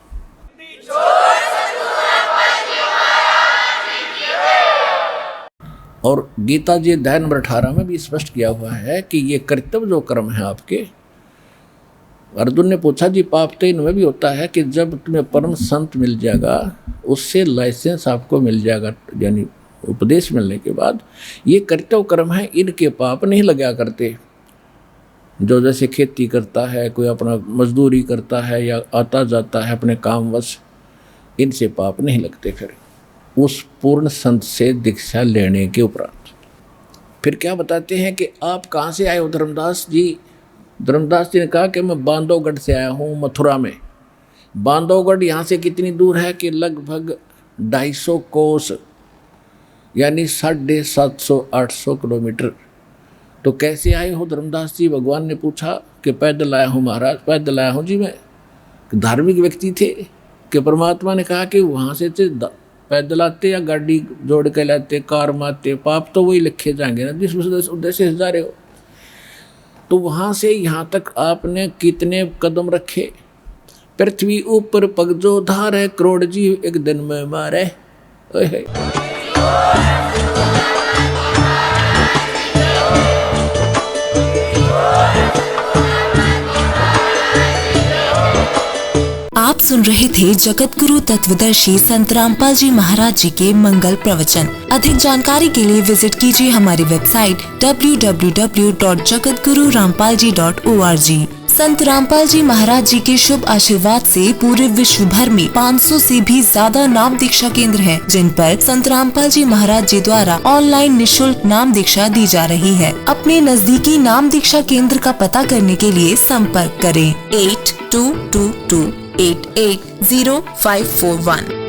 और गीता जी अध्याय नंबर 18 में भी स्पष्ट किया हुआ है कि ये कर्तव्य जो कर्म है आपके। अर्जुन ने पूछा जी पाप तो इनमें भी होता है कि जब तुम्हें परम संत मिल जाएगा, उससे लाइसेंस आपको मिल जाएगा, यानी उपदेश मिलने के बाद ये कर्तव्य कर्म है, इनके पाप नहीं लगा करते। जो जैसे खेती करता है, कोई अपना मजदूरी करता है या आता जाता है अपने कामवश, इनसे पाप नहीं लगते। फिर उस पूर्ण संत से दीक्षा लेने के उपरांत फिर क्या बताते हैं कि आप कहाँ से आए हो धर्मदास जी। धर्मदास जी ने कहा कि मैं बांधवगढ़ से आया हूँ, मथुरा में। बांधवगढ़ यहाँ से कितनी दूर है कि लगभग 250 कोस, यानी 750-800 किलोमीटर। तो कैसे आए हो धर्मदास जी? भगवान ने पूछा कि पैदल आया हूँ महाराज। पैदल आया हूँ जी मैं। धार्मिक व्यक्ति थे कि परमात्मा ने कहा कि वहाँ से पैदल आते या गाड़ी जोड़ के लाते, कार मारते, पाप तो वही लिखे जाएंगे ना जिस उद्देश्य से जा रहे हो। तो वहाँ से यहाँ तक आपने कितने कदम रखे? पृथ्वी ऊपर पग जो धार है, करोड़ जीव एक दिन में मारे। आप सुन रहे थे जगत गुरु तत्वदर्शी संत रामपाल जी महाराज जी के मंगल प्रवचन। अधिक जानकारी के लिए विजिट कीजिए हमारी वेबसाइट www.jagatgururampalji.org। संत रामपाल जी महाराज जी के शुभ आशीर्वाद से पूरे विश्व भर में 500 से भी ज्यादा नाम दीक्षा केंद्र हैं, जिन पर संत रामपाल जी महाराज जी द्वारा ऑनलाइन निशुल्क नाम दीक्षा दी जा रही है। अपने नजदीकी नाम दीक्षा केंद्र का पता करने के लिए संपर्क करें 8222880541।